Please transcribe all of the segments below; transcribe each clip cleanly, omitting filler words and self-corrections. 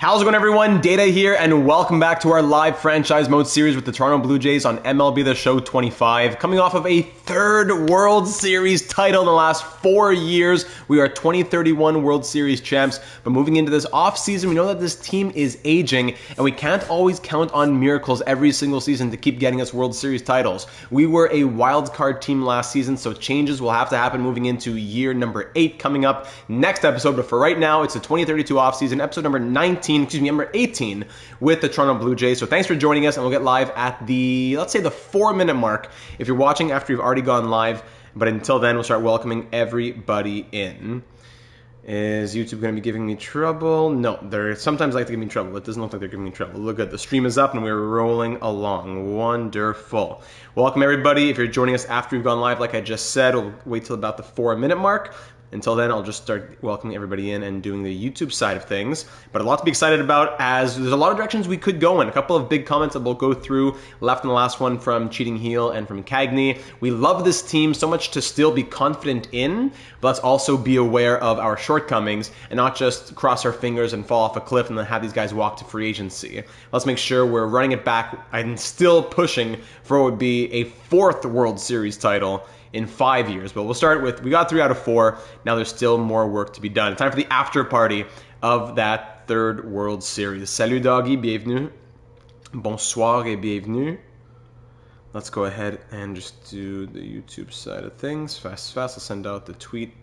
How's it going, everyone? Data here, and welcome back to our live franchise mode series with the Toronto Blue Jays on MLB The Show 25. Coming off of a third World Series title in the last 4 years, we are 2031 World Series champs. But moving into this offseason, we know that this team is aging, and we can't always count on miracles every single season to keep getting us World Series titles. We were a wild card team last season, so changes will have to happen moving into year number 8 coming up next episode. But for right now, it's the 2032 offseason, episode number 18 with the Toronto Blue Jays. So thanks for joining us, and we'll get live at the, let's say, the 4-minute mark if you're watching after you've already gone live. But until then, we'll start welcoming everybody in. Is YouTube going to be giving me trouble? No, they're sometimes like to give me trouble. It doesn't look like they're giving me trouble. Look good. The stream is up and we're rolling along. Wonderful. Welcome everybody. If you're joining us after we've gone live, like I just said, we'll wait till about the 4-minute mark. Until then, I'll just start welcoming everybody in and doing the YouTube side of things. But a lot to be excited about, as there's a lot of directions we could go in. A couple of big comments that we'll go through. Left in the last one from Cheating Heel and from Cagney. We love this team so much to still be confident in, but let's also be aware of our shortcomings and not just cross our fingers and fall off a cliff and then have these guys walk to free agency. Let's make sure we're running it back and still pushing for what would be a 4th World Series title in 5 years. But we'll start with, we got 3 out of 4. Now there's still more work to be done. Time for the after party of that 3rd World Series. Salut Doggy, bienvenue. Bonsoir et bienvenue. Let's go ahead and just do the YouTube side of things. Fast. I'll send out the tweet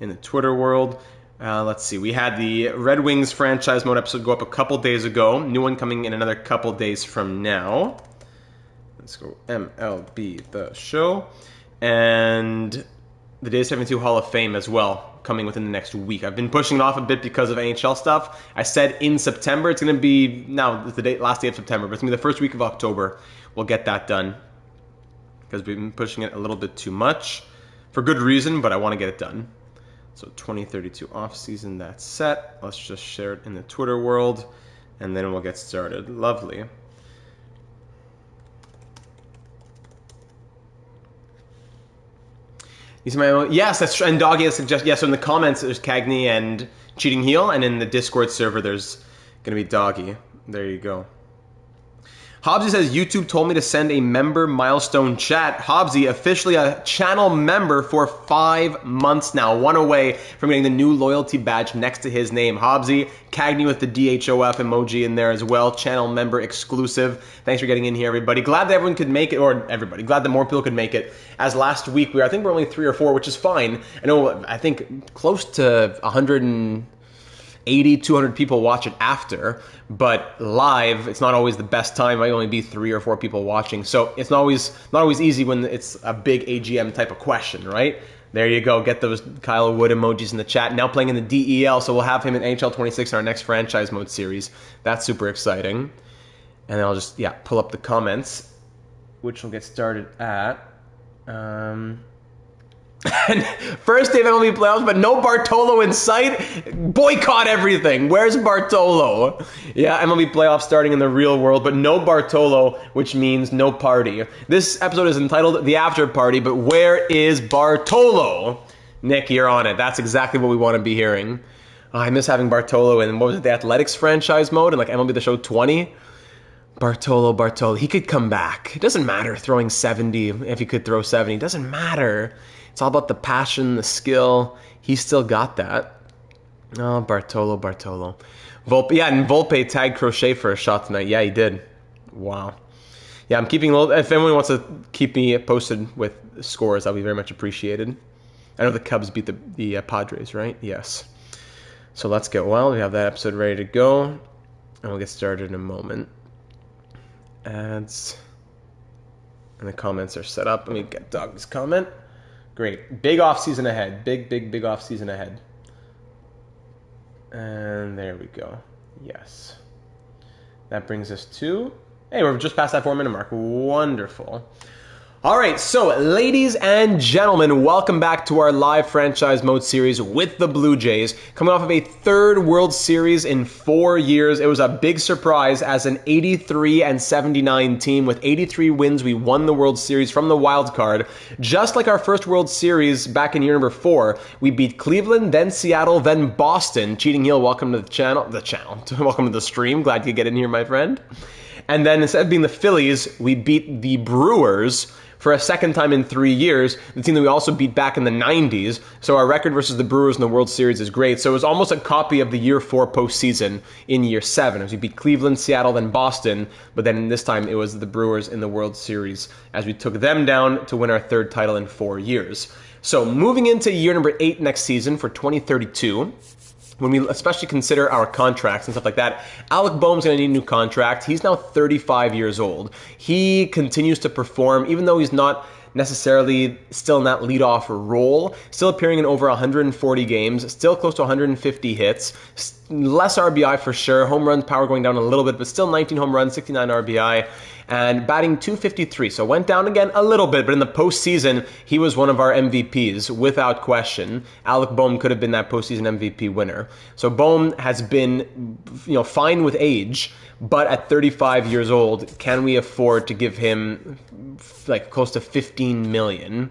in the Twitter world. Let's see. We had the Red Wings franchise mode episode go up a couple days ago. New one coming in another couple days from now. Let's go MLB The Show. And the Day 72 Hall of Fame as well, coming within the next week. I've been pushing it off a bit because of NHL stuff. I said in September. It's going to be, now it's the last day of September, but it's going to be the first week of October. We'll get that done because we've been pushing it a little bit too much for good reason, but I want to get it done. So 2032 off-season, that's set. Let's just share it in the Twitter world, and then we'll get started. Lovely. You see my, yes, that's true. And Doggy has suggested, yes, so in the comments there's Cagney and Cheating Heel, and in the Discord server there's going to be Doggy. There you go. Hobbsy says, YouTube told me to send a member milestone chat. Hobbsy, officially a channel member for 5 months now. 1 away from getting the new loyalty badge next to his name. Hobbsy, Cagney with the DHOF emoji in there as well. Channel member exclusive. Thanks for getting in here, everybody. Glad that everyone could make it, or everybody. Glad that more people could make it. As last week, I think we're only 3 or 4, which is fine. I think close to 180, 200 people watch it after, but live, it's not always the best time. It might only be 3 or 4 people watching, so it's not always easy when it's a big AGM type of question, right? There you go. Get those Kyle Wood emojis in the chat. Now playing in the DEL, so we'll have him in NHL 26 in our next franchise mode series. That's super exciting. And then I'll just, pull up the comments, which will get started at... First day of MLB playoffs, but no Bartolo in sight. Boycott everything. Where's Bartolo? Yeah, MLB playoffs starting in the real world, but no Bartolo, which means no party. This episode is entitled The After Party, but where is Bartolo? Nick, you're on it. That's exactly what we want to be hearing. Oh, I miss having Bartolo in, what was it, the Athletics franchise mode, and like MLB The Show 20? Bartolo. He could come back. It doesn't matter throwing 70, if he could throw 70. It doesn't matter. It's all about the passion, the skill. He's still got that. Oh, Bartolo. Volpe, and Volpe tagged Crochet for a shot tonight. Yeah, he did. Wow. Yeah, I'm keeping a little... If anyone wants to keep me posted with scores, that'll be very much appreciated. I know the Cubs beat the Padres, right? Yes. So let's get wild. We have that episode ready to go. And we'll get started in a moment. Ads. And the comments are set up. Let me get Doug's comment. Great. Big off-season ahead. Big off-season ahead. And there we go. Yes. That brings us to... Hey, we're just past that 4-minute mark. Wonderful. All right, so ladies and gentlemen, welcome back to our live franchise mode series with the Blue Jays. Coming off of a third World Series in 4 years, it was a big surprise. As an 83-79 team with 83 wins, we won the World Series from the wild card. Just like our first World Series back in year number 4, we beat Cleveland, then Seattle, then Boston. Cheating Heel, welcome to the channel. Welcome to the stream. Glad you get in here, my friend. And then instead of being the Phillies, we beat the Brewers for a second time in 3 years, the team that we also beat back in the 90s. So our record versus the Brewers in the World Series is great. So it was almost a copy of the year 4 postseason in year 7, as we beat Cleveland, Seattle, then Boston. But then this time it was the Brewers in the World Series as we took them down to win our third title in 4 years. So moving into year number 8 next season for 2032, when we especially consider our contracts and stuff like that, Alec Boehm's going to need a new contract. He's now 35 years old. He continues to perform, even though he's not necessarily still in that leadoff role, still appearing in over 140 games, still close to 150 hits, less RBI for sure, home run power going down a little bit, but still 19 home runs, 69 RBI, and batting .253. So went down again a little bit, but in the postseason, he was one of our MVPs without question. Alec Boehm could have been that postseason MVP winner. So Boehm has been, fine with age, but at 35 years old, can we afford to give him like close to $15 million?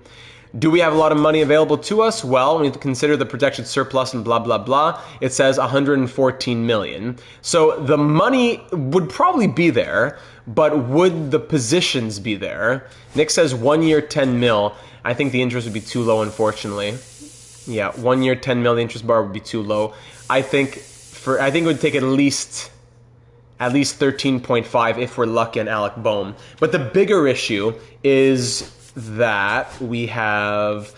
Do we have a lot of money available to us? Well, when you consider the projected surplus and blah, blah, blah, it says $114 million. So the money would probably be there, but would the positions be there? Nick says 1 year, 10 mil. I think the interest would be too low, unfortunately. Yeah, 1 year, 10 mil, the interest bar would be too low. I think it would take at least 13.5 if we're lucky on Alec Boehm. But the bigger issue is that we have,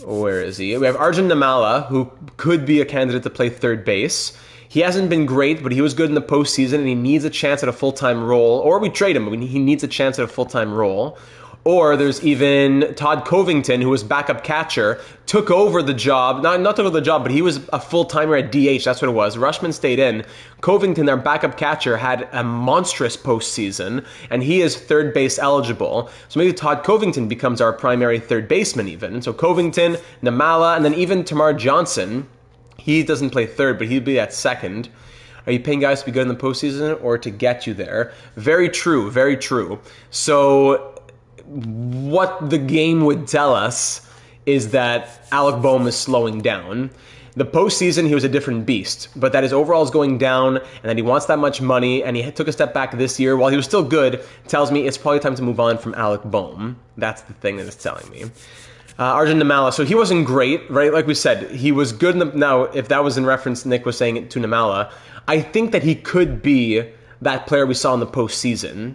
where is he? We have Arjun Namala, who could be a candidate to play third base. He hasn't been great, but he was good in the postseason, and he needs a chance at a full-time role. Or we trade him, but he needs a chance at a full-time role. Or there's even Todd Covington, who was backup catcher, took over the job. Not took over the job, but he was a full-timer at DH. That's what it was. Rushman stayed in. Covington, our backup catcher, had a monstrous postseason, and he is third base eligible. So maybe Todd Covington becomes our primary third baseman even. So Covington, Namala, and then even Tamar Johnson. He doesn't play third, but he'd be at second. Are you paying guys to be good in the postseason or to get you there? Very true, very true. So what the game would tell us is that Alec Boehm is slowing down. The postseason, he was a different beast, but that his overall is going down and that he wants that much money and he took a step back this year while he was still good, tells me it's probably time to move on from Alec Boehm. That's the thing that it's telling me. Arjun Namala, so he wasn't great, right? Like we said, he was good. Now, if that was in reference, Nick was saying it to Namala, I think that he could be that player we saw in the postseason.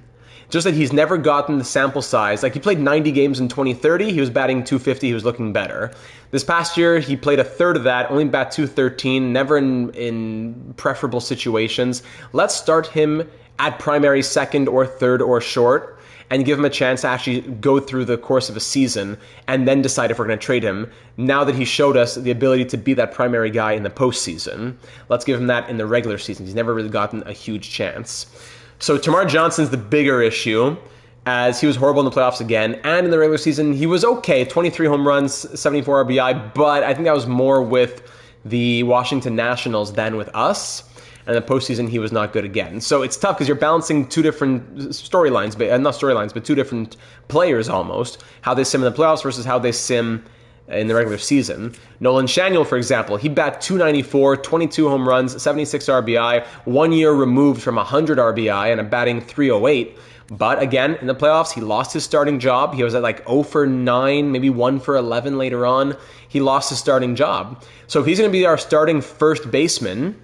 Just that he's never gotten the sample size. Like, he played 90 games in 2030. He was batting .250. He was looking better. This past year, he played a third of that, only bat .213, never in preferable situations. Let's start him at primary, second, or third, or short, and give him a chance to actually go through the course of a season and then decide if we're going to trade him now that he showed us the ability to be that primary guy in the postseason. Let's give him that in the regular season. He's never really gotten a huge chance. So Tamar Johnson's the bigger issue, as he was horrible in the playoffs again, and in the regular season he was okay, 23 home runs, 74 RBI, but I think that was more with the Washington Nationals than with us. And in the postseason, he was not good again. So it's tough because you're balancing two different storylines, not storylines, but two different players almost. How they sim in the playoffs versus how they sim in the regular season. Nolan Shaniel, for example, he bat .294, 22 home runs, 76 RBI, 1 year removed from 100 RBI and a batting .308. But again, in the playoffs, he lost his starting job. He was at like 0 for 9, maybe 1 for 11 later on. He lost his starting job. So if he's going to be our starting first baseman,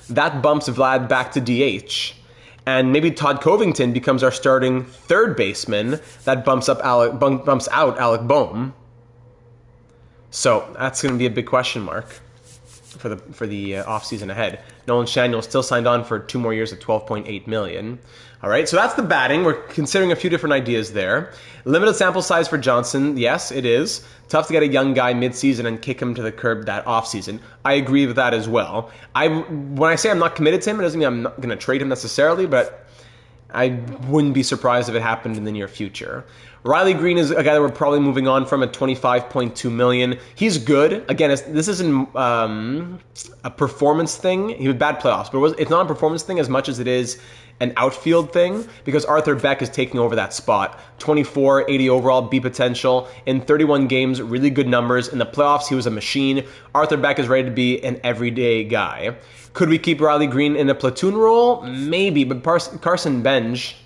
that bumps Vlad back to DH. And maybe Todd Covington becomes our starting third baseman. That bumps out Alec Boehm. So that's going to be a big question mark for the offseason ahead. Nolan Shaniel still signed on for 2 more years at $12.8 million. All right, so that's the batting. We're considering a few different ideas there. Limited sample size for Johnson. Yes, it is. Tough to get a young guy mid-season and kick him to the curb that offseason. I agree with that as well. When I say I'm not committed to him, it doesn't mean I'm not going to trade him necessarily, but I wouldn't be surprised if it happened in the near future. Riley Green is a guy that we're probably moving on from at $25.2 million. He's good. Again, this isn't a performance thing. He had bad playoffs, but it's not a performance thing as much as it is an outfield thing because Arthur Beck is taking over that spot. 24, 80 overall, B potential. In 31 games, really good numbers. In the playoffs, he was a machine. Arthur Beck is ready to be an everyday guy. Could we keep Riley Green in a platoon role? Maybe, but Carson Benj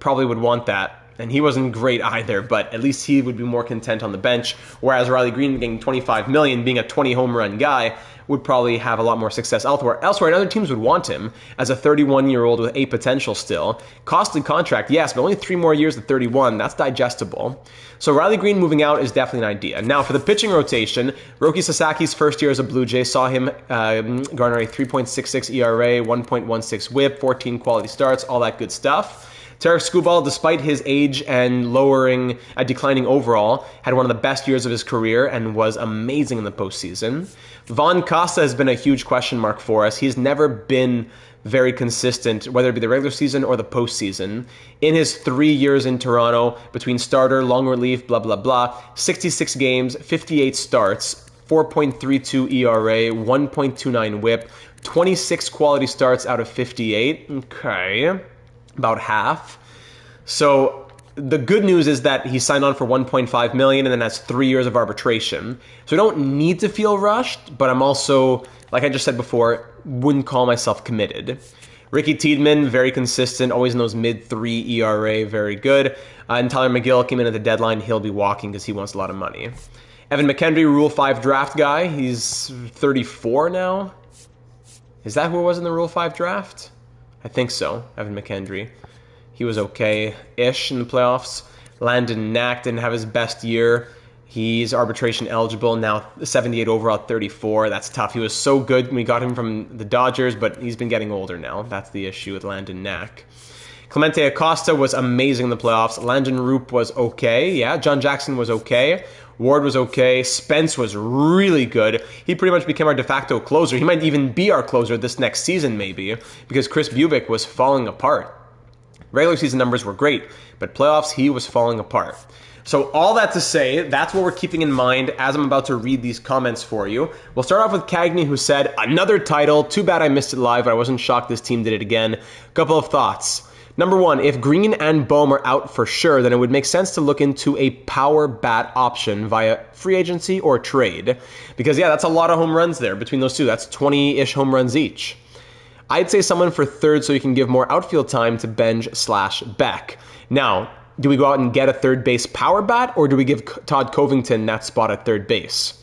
probably would want that. And he wasn't great either, but at least he would be more content on the bench. Whereas Riley Green getting $25 million, being a 20 home run guy, would probably have a lot more success elsewhere. And other teams would want him as a 31-year-old with A potential still. Costly contract, yes, but only 3 more years at 31. That's digestible. So Riley Green moving out is definitely an idea. Now for the pitching rotation, Roki Sasaki's first year as a Blue Jay saw him garner a 3.66 ERA, 1.16 WHIP, 14 quality starts, all that good stuff. Tarek Skubal, despite his age and declining overall, had one of the best years of his career and was amazing in the postseason. Vaughn Costa has been a huge question mark for us. He's never been very consistent, whether it be the regular season or the postseason. In his 3 years in Toronto, between starter, long relief, blah, blah, blah, 66 games, 58 starts, 4.32 ERA, 1.29 WHIP, 26 quality starts out of 58. Okay. About half. So the good news is that he signed on for $1.5 million and then has 3 years of arbitration. So I don't need to feel rushed, but I'm also, like I just said before, wouldn't call myself committed. Ricky Tiedemann, very consistent, always in those mid-3 ERA, very good. And Tyler McGill came in at the deadline. He'll be walking because he wants a lot of money. Evan McKendry, Rule 5 draft guy. He's 34 now. Is that who it was in the Rule 5 draft? I think so, Evan McKendry. He was okay-ish in the playoffs. Landon Knack didn't have his best year. He's arbitration eligible, now 78 overall at 34. That's tough. He was so good when we got him from the Dodgers, but he's been getting older now. That's the issue with Landon Knack. Clemente Acosta was amazing in the playoffs. Landon Roop was okay. Yeah, John Jackson was okay. Ward was okay. Spence was really good. He pretty much became our de facto closer. He might even be our closer this next season, maybe, because Chris Bubic was falling apart. Regular season numbers were great, but playoffs, he was falling apart. So all that to say, that's what we're keeping in mind as I'm about to read these comments for you. We'll start off with Cagney, who said, another title. Too bad I missed it live, but I wasn't shocked this team did it again. A couple of thoughts. Number one, if Green and Bohm are out for sure, then it would make sense to look into a power bat option via free agency or trade. Because, yeah, that's a lot of home runs there between those two. That's 20-ish home runs each. I'd say someone for third so you can give more outfield time to Benj/Beck. Now, do we go out and get a third base power bat, or do we give Todd Covington that spot at third base?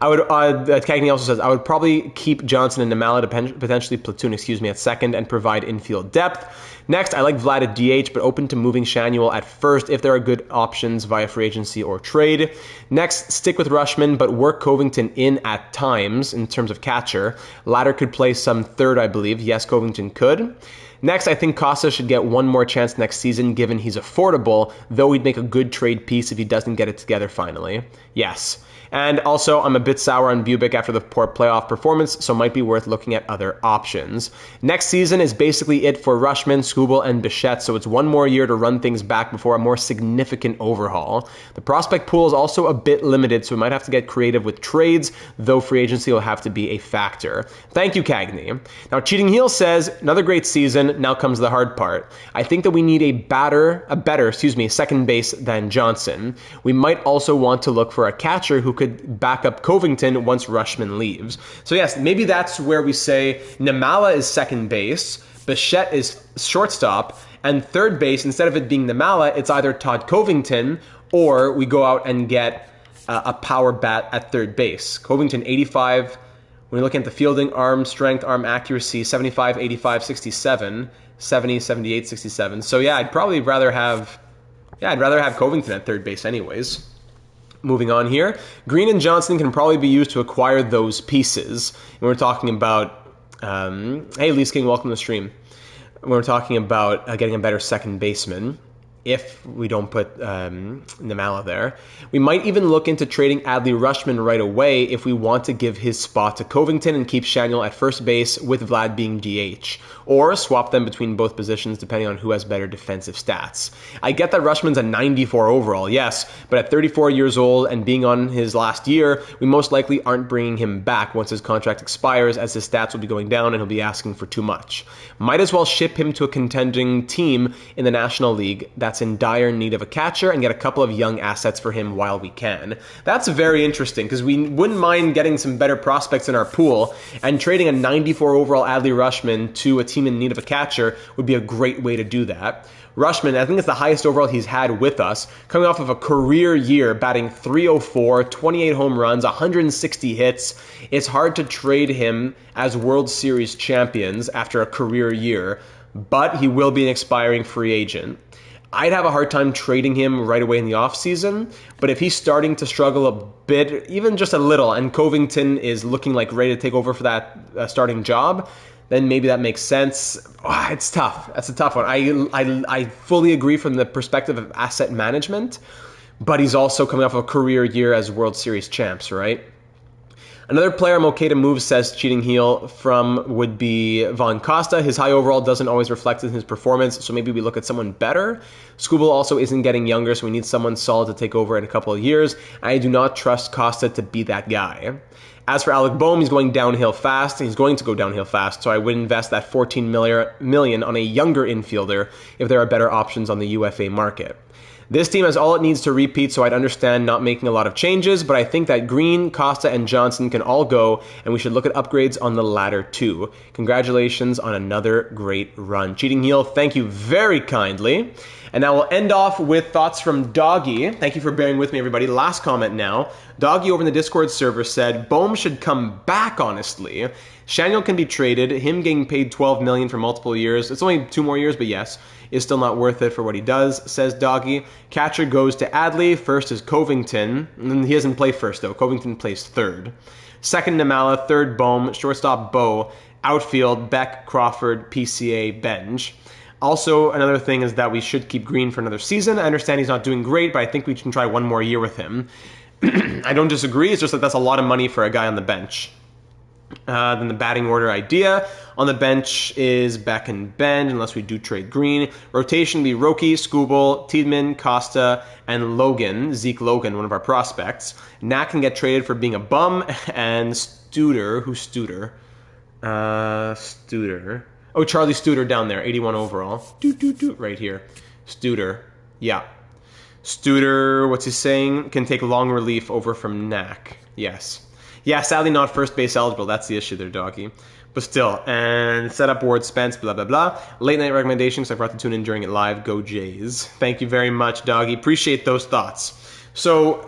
Cagney also says, I would probably keep Johnson and Namala to potentially platoon, at second and provide infield depth. Next, I like Vlad at DH, but open to moving Shanuel at first if there are good options via free agency or trade. Next, stick with Rushman, but work Covington in at times in terms of catcher. Latter could play some third, I believe. Yes, Covington could. Next, I think Costa should get one more chance next season given he's affordable, though he'd make a good trade piece if he doesn't get it together finally. Yes. And also, I'm a bit sour on Bubic after the poor playoff performance, so might be worth looking at other options. Next season is basically it for Rushman, Skubal, and Bichette, so it's one more year to run things back before a more significant overhaul. The prospect pool is also a bit limited, so we might have to get creative with trades, though free agency will have to be a factor. Thank you, Cagney. Now, Cheating Heel says, another great season, now comes the hard part. I think that we need a better second base than Johnson. We might also want to look for a catcher who could back up Covington once Rushman leaves. So yes, maybe that's where we say Namala is second base, Bichette is shortstop, and third base, instead of it being Namala, it's either Todd Covington or we go out and get a power bat at third base. Covington 85, when you're looking at the fielding, arm strength, arm accuracy, 75, 85, 67, 70, 78, 67. So yeah, I'd rather have Covington at third base anyways. Moving on here, Green and Johnson can probably be used to acquire those pieces. And we're talking about, hey, Lease King, welcome to the stream. We're talking about getting a better second baseman. if we don't put Namala there. We might even look into trading Adley Rutschman right away if we want to give his spot to Covington and keep Shaniel at first base with Vlad being DH, or swap them between both positions depending on who has better defensive stats. I get that Rutschman's a 94 overall, yes, but at 34 years old and being on his last year, we most likely aren't bringing him back once his contract expires, as his stats will be going down and he'll be asking for too much. Might as well ship him to a contending team in the National League that's in dire need of a catcher and get a couple of young assets for him while we can. That's very interesting because we wouldn't mind getting some better prospects in our pool, and trading a 94 overall Adley Rutschman to a team in need of a catcher would be a great way to do that. Rutschman, I think it's the highest overall he's had with us, coming off of a career year, batting .304, 28 home runs, 160 hits. It's hard to trade him as World Series champions after a career year, but he will be an expiring free agent. I'd have a hard time trading him right away in the offseason, but if he's starting to struggle a bit, even just a little, and Covington is looking like ready to take over for that starting job, then maybe that makes sense. Oh, it's tough. That's a tough one. I fully agree from the perspective of asset management, but he's also coming off a career year as World Series champs, right? Another player I'm okay to move, says Cheating Heel, from would be Von Costa. His high overall doesn't always reflect in his performance, so maybe we look at someone better. Skubal also isn't getting younger, so we need someone solid to take over in a couple of years. I do not trust Costa to be that guy. As for Alec Boehm, he's going downhill fast. He's going to go downhill fast, so I would invest that $14 million on a younger infielder if there are better options on the UFA market. This team has all it needs to repeat, so I'd understand not making a lot of changes, but I think that Green, Costa, and Johnson can all go, and we should look at upgrades on the latter too. Congratulations on another great run. Cheating Heel, thank you very kindly. And now we'll end off with thoughts from Doggy. Thank you for bearing with me, everybody. Last comment now. Doggy over in the Discord server said, Boehm should come back, honestly. Shaniel can be traded. Him getting paid $12 million for multiple years. It's only 2 more years, but yes, is still not worth it for what he does, says Doggy. Catcher goes to Adley. First is Covington. And he doesn't play first, though. Covington plays third. Second, Namala. Third, Boehm. Shortstop, Bo. Outfield, Beck, Crawford, PCA, Benj. Also, another thing is that we should keep Green for another season. I understand he's not doing great, but I think we can try one more year with him. I don't disagree. It's just that that's a lot of money for a guy on the bench. Then the batting order idea. On the bench is Beck and Benj, unless we do trade Green. Rotation would be Roki, Skubal, Tiedemann, Costa, and Logan. Zeke Logan, one of our prospects. Knack can get traded for being a bum. And Studer. Who's Studer? Studer. Oh, Charlie Studer down there, 81 overall. Right here. Studer. Yeah. Studer, what's he saying? Can take long relief over from Knack. Yes. Yeah, sadly not first base eligible. That's the issue there, Doggy. But still. And set up Ward Spence, blah, blah, blah. Late night recommendations. I forgot to tune in during it live. Go Jays. Thank you very much, Doggy. Appreciate those thoughts. So,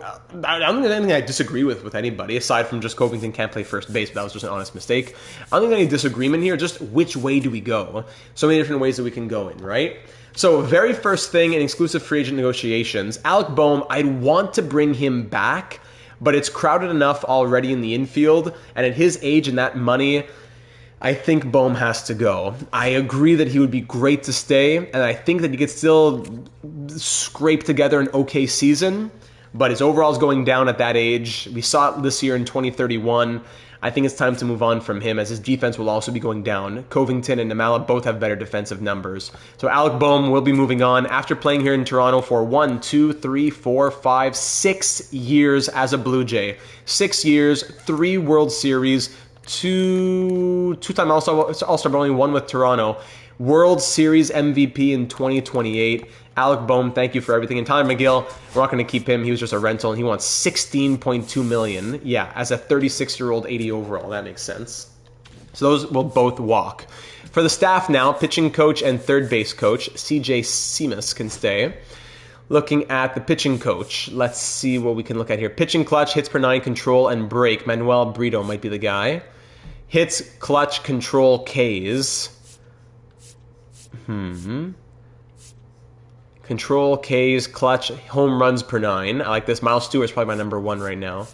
I don't think there's anything I disagree with anybody, aside from just Covington can't play first base, but that was just an honest mistake. I don't think there's any disagreement here, just which way do we go? So many different ways that we can go in, right? So, very first thing in exclusive free agent negotiations, Alec Boehm, I'd want to bring him back, but it's crowded enough already in the infield, and at his age and that money, I think Boehm has to go. I agree that he would be great to stay, and I think that he could still scrape together an okay season, but his overall is going down at that age. We saw it this year in 2031. I think it's time to move on from him, as his defense will also be going down. Covington and Namala both have better defensive numbers. So Alec Boehm will be moving on after playing here in Toronto for 6 years as a Blue Jay. 6 years, 3 World Series, two-time All-Star, but only 1 with Toronto. World Series MVP in 2028. Alec Boehm, thank you for everything. And Tyler McGill, we're not going to keep him. He was just a rental, and he wants $16.2 million. Yeah, as a 36-year-old, 80 overall. That makes sense. So those will both walk. For the staff now, pitching coach and third base coach, CJ Seamus can stay. Looking at the pitching coach, let's see what we can look at here. Pitching clutch, hits per 9, control, and break. Manuel Brito might be the guy. Hits, clutch, control, Ks. Control, Ks, clutch, home runs per 9. I like this. Miles Stewart's probably my number 1 right now.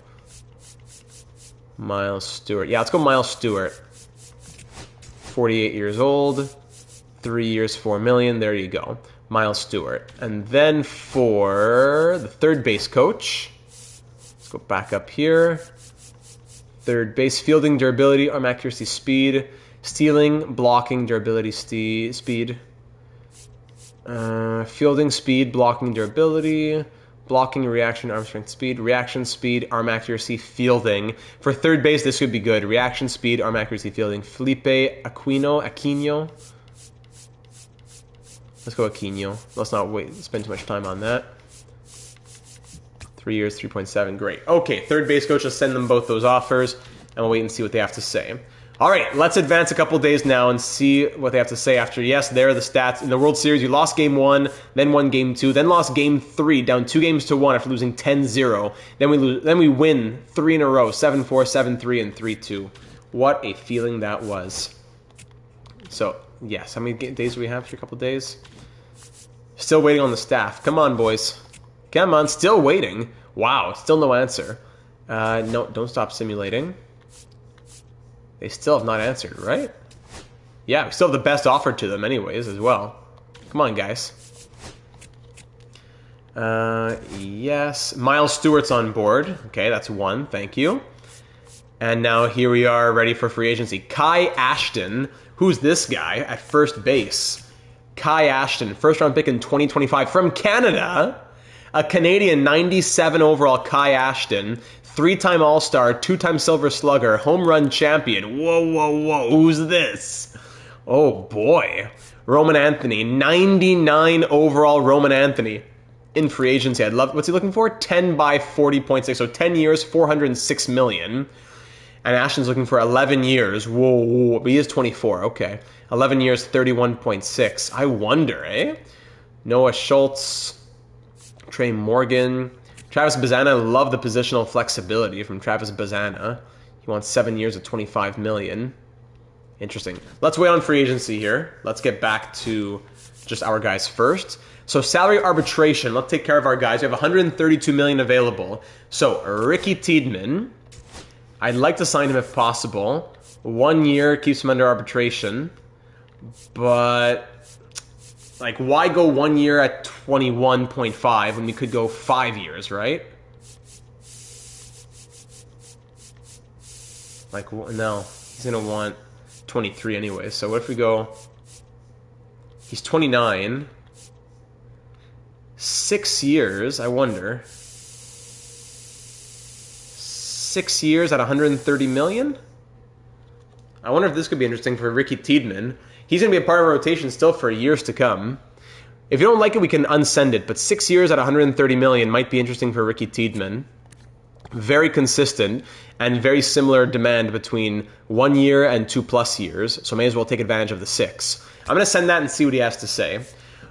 Miles Stewart. Yeah, let's go Miles Stewart. 48 years old. 3 years, $4 million. There you go. Miles Stewart. And then for the third base coach, let's go back up here. Third base, fielding, durability, arm accuracy, speed, stealing, blocking, durability, speed. Fielding, speed, blocking, durability, blocking, reaction, arm strength, speed, reaction, speed, arm accuracy, fielding. For third base, this could be good. Reaction, speed, arm accuracy, fielding. Felipe Aquino. Let's go Aquino. Let's not spend too much time on that. 3 years, 3.7. Great. Okay, third base coach, let's send them both those offers, and we'll wait and see what they have to say. All right, let's advance a couple days now and see what they have to say after. Yes, there are the stats. In the World Series, you lost Game 1, then won Game 2, then lost Game 3, down 2-1 after losing 10-0. Then we win 3 in a row, 7-4, 7-3, and 3-2. What a feeling that was. So, yes, how many days do we have for a couple days? Still waiting on the staff. Come on, boys. Come on, still waiting. Wow, still no answer. No, don't stop simulating. They still have not answered, right? Yeah, we still have the best offer to them anyways as well. Come on, guys. Yes. Miles Stewart's on board. Okay, that's one. Thank you. And now here we are ready for free agency. Kai Ashton. Who's this guy at first base? Kai Ashton, first round pick in 2025 from Canada. A Canadian 97 overall Kai Ashton. 3-time All-Star, 2-time Silver Slugger, home run champion. Whoa. Who's this? Oh, boy. Roman Anthony, 99 overall Roman Anthony in free agency. I'd love. What's he looking for? 10 by 40.6. So 10 years, $406 million. And Ashton's looking for 11 years. Whoa. But he is 24. Okay. 11 years, 31.6. I wonder, eh? Noah Schultz, Trey Morgan. Travis Bazana, I love the positional flexibility from Travis Bazana. He wants 7 years at $25 million. Interesting. Let's wait on free agency here. Let's get back to just our guys first. So salary arbitration, let's take care of our guys. We have $132 million available. So Ricky Tiedemann, I'd like to sign him if possible. 1 year keeps him under arbitration. But like, why go 1 year at 21.5 when we could go 5 years, right? Like, no, he's going to want 23 anyway. So what if we go, he's 29, 6 years, I wonder. 6 years at 130 million? I wonder if this could be interesting for Ricky Tiedemann. He's going to be a part of our rotation still for years to come. If you don't like it, we can unsend it. But 6 years at 130 million might be interesting for Ricky Tiedemann. Very consistent and very similar demand between 1 year and 2+ years. So may as well take advantage of the 6. I'm going to send that and see what he has to say.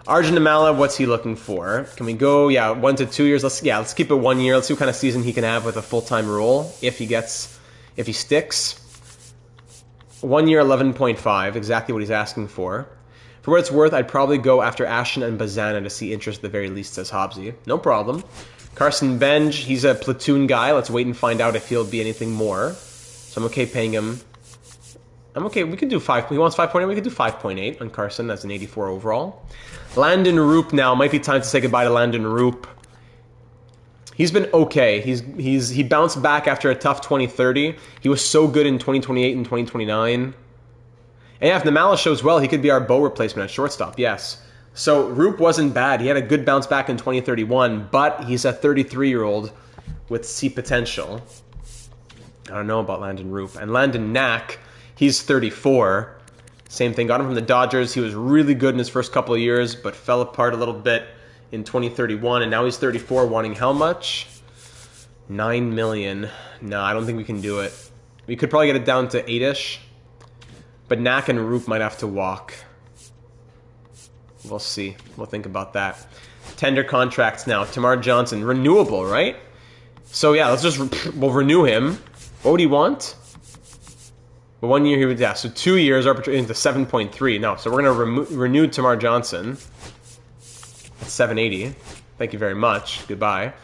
Arjun Namala, what's he looking for? Can we go, 1 to 2 years? Let's keep it 1 year. Let's see what kind of season he can have with a full-time role if he sticks. 1 year, 11.5, exactly what he's asking for. For what it's worth, I'd probably go after Ashton and Bazana to see interest at the very least, says Hobbsy. No problem. Carson Benj, he's a platoon guy. Let's wait and find out if he'll be anything more. So I'm okay paying him. I'm okay. We can do 5. He wants 5.8. We could do 5.8 on Carson. That's an 84 overall. Landon Roop now. Might be time to say goodbye to Landon Roop. He's been okay. He bounced back after a tough 2030. He was so good in 2028 and 2029. And yeah, if Namala shows well, he could be our Bo replacement at shortstop, yes. So Roop wasn't bad. He had a good bounce back in 2031, but he's a 33-year-old with C potential. I don't know about Landon Roop. And Landon Knack, he's 34. Same thing. Got him from the Dodgers. He was really good in his first couple of years, but fell apart a little bit in 2031, and now he's 34, wanting how much? $9 million. No, I don't think we can do it. We could probably get it down to 8-ish, but Knack and Roop might have to walk. We'll see. We'll think about that. Tender contracts now. Tamar Johnson, renewable, right? So yeah, we'll renew him. What would he want? Well, 1 year he would, so 2 years, arbitration to 7.3. No, so we're going to renew Tamar Johnson. That's 780. Thank you very much. Goodbye.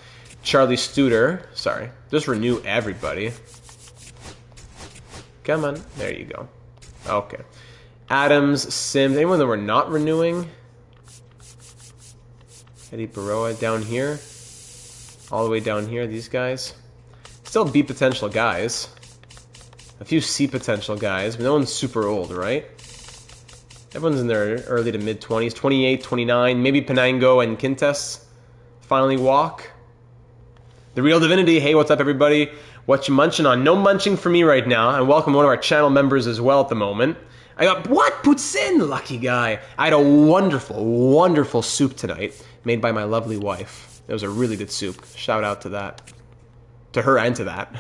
Charlie Studer. Sorry. Just renew everybody. Come on. There you go. Okay. Adams, Sims. Anyone that we're not renewing? Eddie Baroa down here. All the way down here, these guys. Still B potential guys. A few C potential guys, but no one's super old, right? Everyone's in their early to mid-20s. 28, 29. Maybe Penango and Quintes finally walk. The Real Divinity. Hey, what's up, everybody? What you munching on? No munching for me right now. And welcome one of our channel members as well at the moment. I got, what? Poutine, lucky guy. I had a wonderful, wonderful soup tonight made by my lovely wife. It was a really good soup. Shout out to that. To her and to that.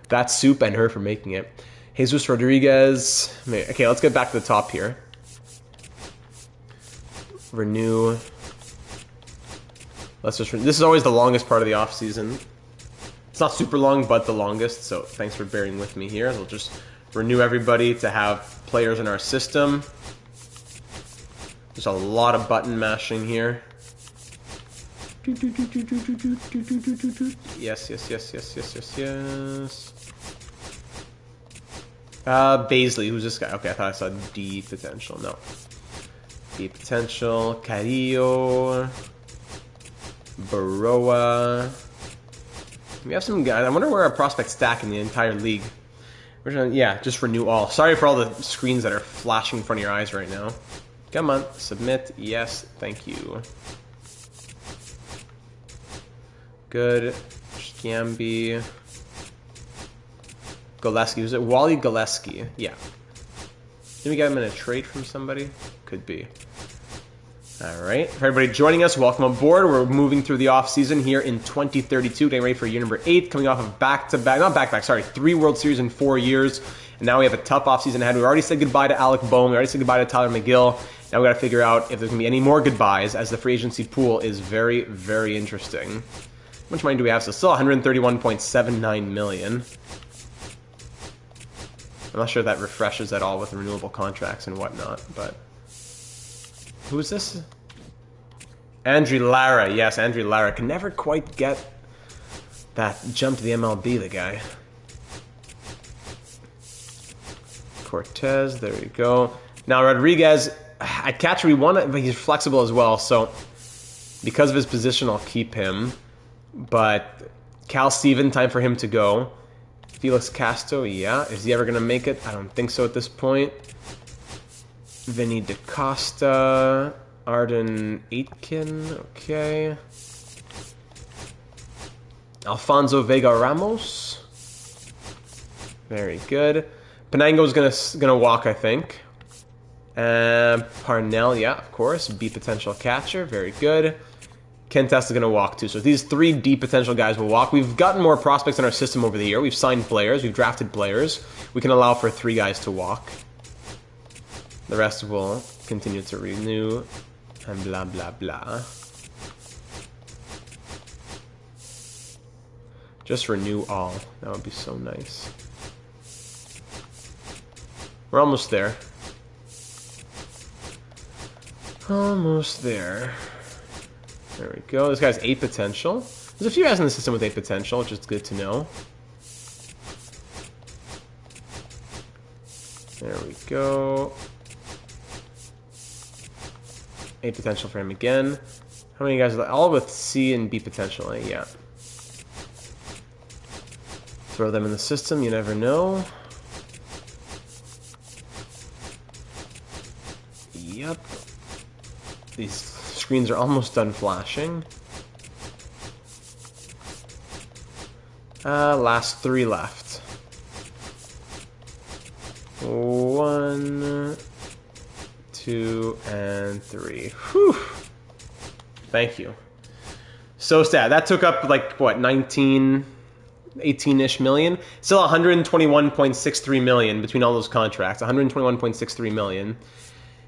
That soup and her for making it. Jesus Rodriguez. Okay, let's get back to the top here. Renew. This is always the longest part of the off season. It's not super long, but the longest. So thanks for bearing with me here. We'll just renew everybody to have players in our system. There's a lot of button mashing here. Yes, yes, yes, yes, yes, yes, yes. Baisley, who's this guy? Okay, I thought I saw D potential. No. D potential. Carrillo. Baroa. We have some guys. I wonder where our prospects stack in the entire league. We're gonna, yeah, just renew all. Sorry for all the screens that are flashing in front of your eyes right now. Come on, submit. Yes, thank you. Good. Scambi. Gillespie. Was it Wally Gillespie? Yeah. Did we get him in a trade from somebody? Could be. Alright. For everybody joining us, welcome aboard. We're moving through the off-season here in 2032, getting ready for year number 8, coming off of back-to-back, not back-to-back, sorry, 3 World Series in 4 years. And now we have a tough off-season ahead. We already said goodbye to Alec Boehm. We already said goodbye to Tyler McGill. Now we got to figure out if there's going to be any more goodbyes, as the free agency pool is very, very interesting. How much money do we have? So still 131.79 million. I'm not sure if that refreshes at all with renewable contracts and whatnot, but... Who is this? Andrew Lara. Yes, Andrew Lara. Can never quite get that jump to the MLB, the guy. Cortez, there you go. Now Rodriguez, at catcher we want it, but he's flexible as well, so because of his position I'll keep him. But Cal Steven, time for him to go. Felix Castro, yeah. Is he ever going to make it? I don't think so at this point. Vinny DaCosta. Arden Aitken, okay. Alfonso Vega Ramos. Very good. Penango's gonna walk, I think. Parnell, yeah, of course. B potential catcher, very good. Quintes is gonna walk too. So these 3 D potential guys will walk. We've gotten more prospects in our system over the year. We've signed players, we've drafted players. We can allow for 3 guys to walk. The rest will continue to renew. And blah, blah, blah. Just renew all. That would be so nice. We're almost there. Almost there. There we go. This guy's 8 potential. There's a few guys in the system with 8 potential, which is good to know. There we go. 8 potential for him again. How many guys are there? All with C and B potential, eh? Yeah. Throw them in the system, you never know. Yep. These screens are almost done flashing. Last 3 left. 1, 2, and 3. Whew. Thank you. So sad. That took up like what, 18-ish million? Still 121.63 million between all those contracts. 121.63 million.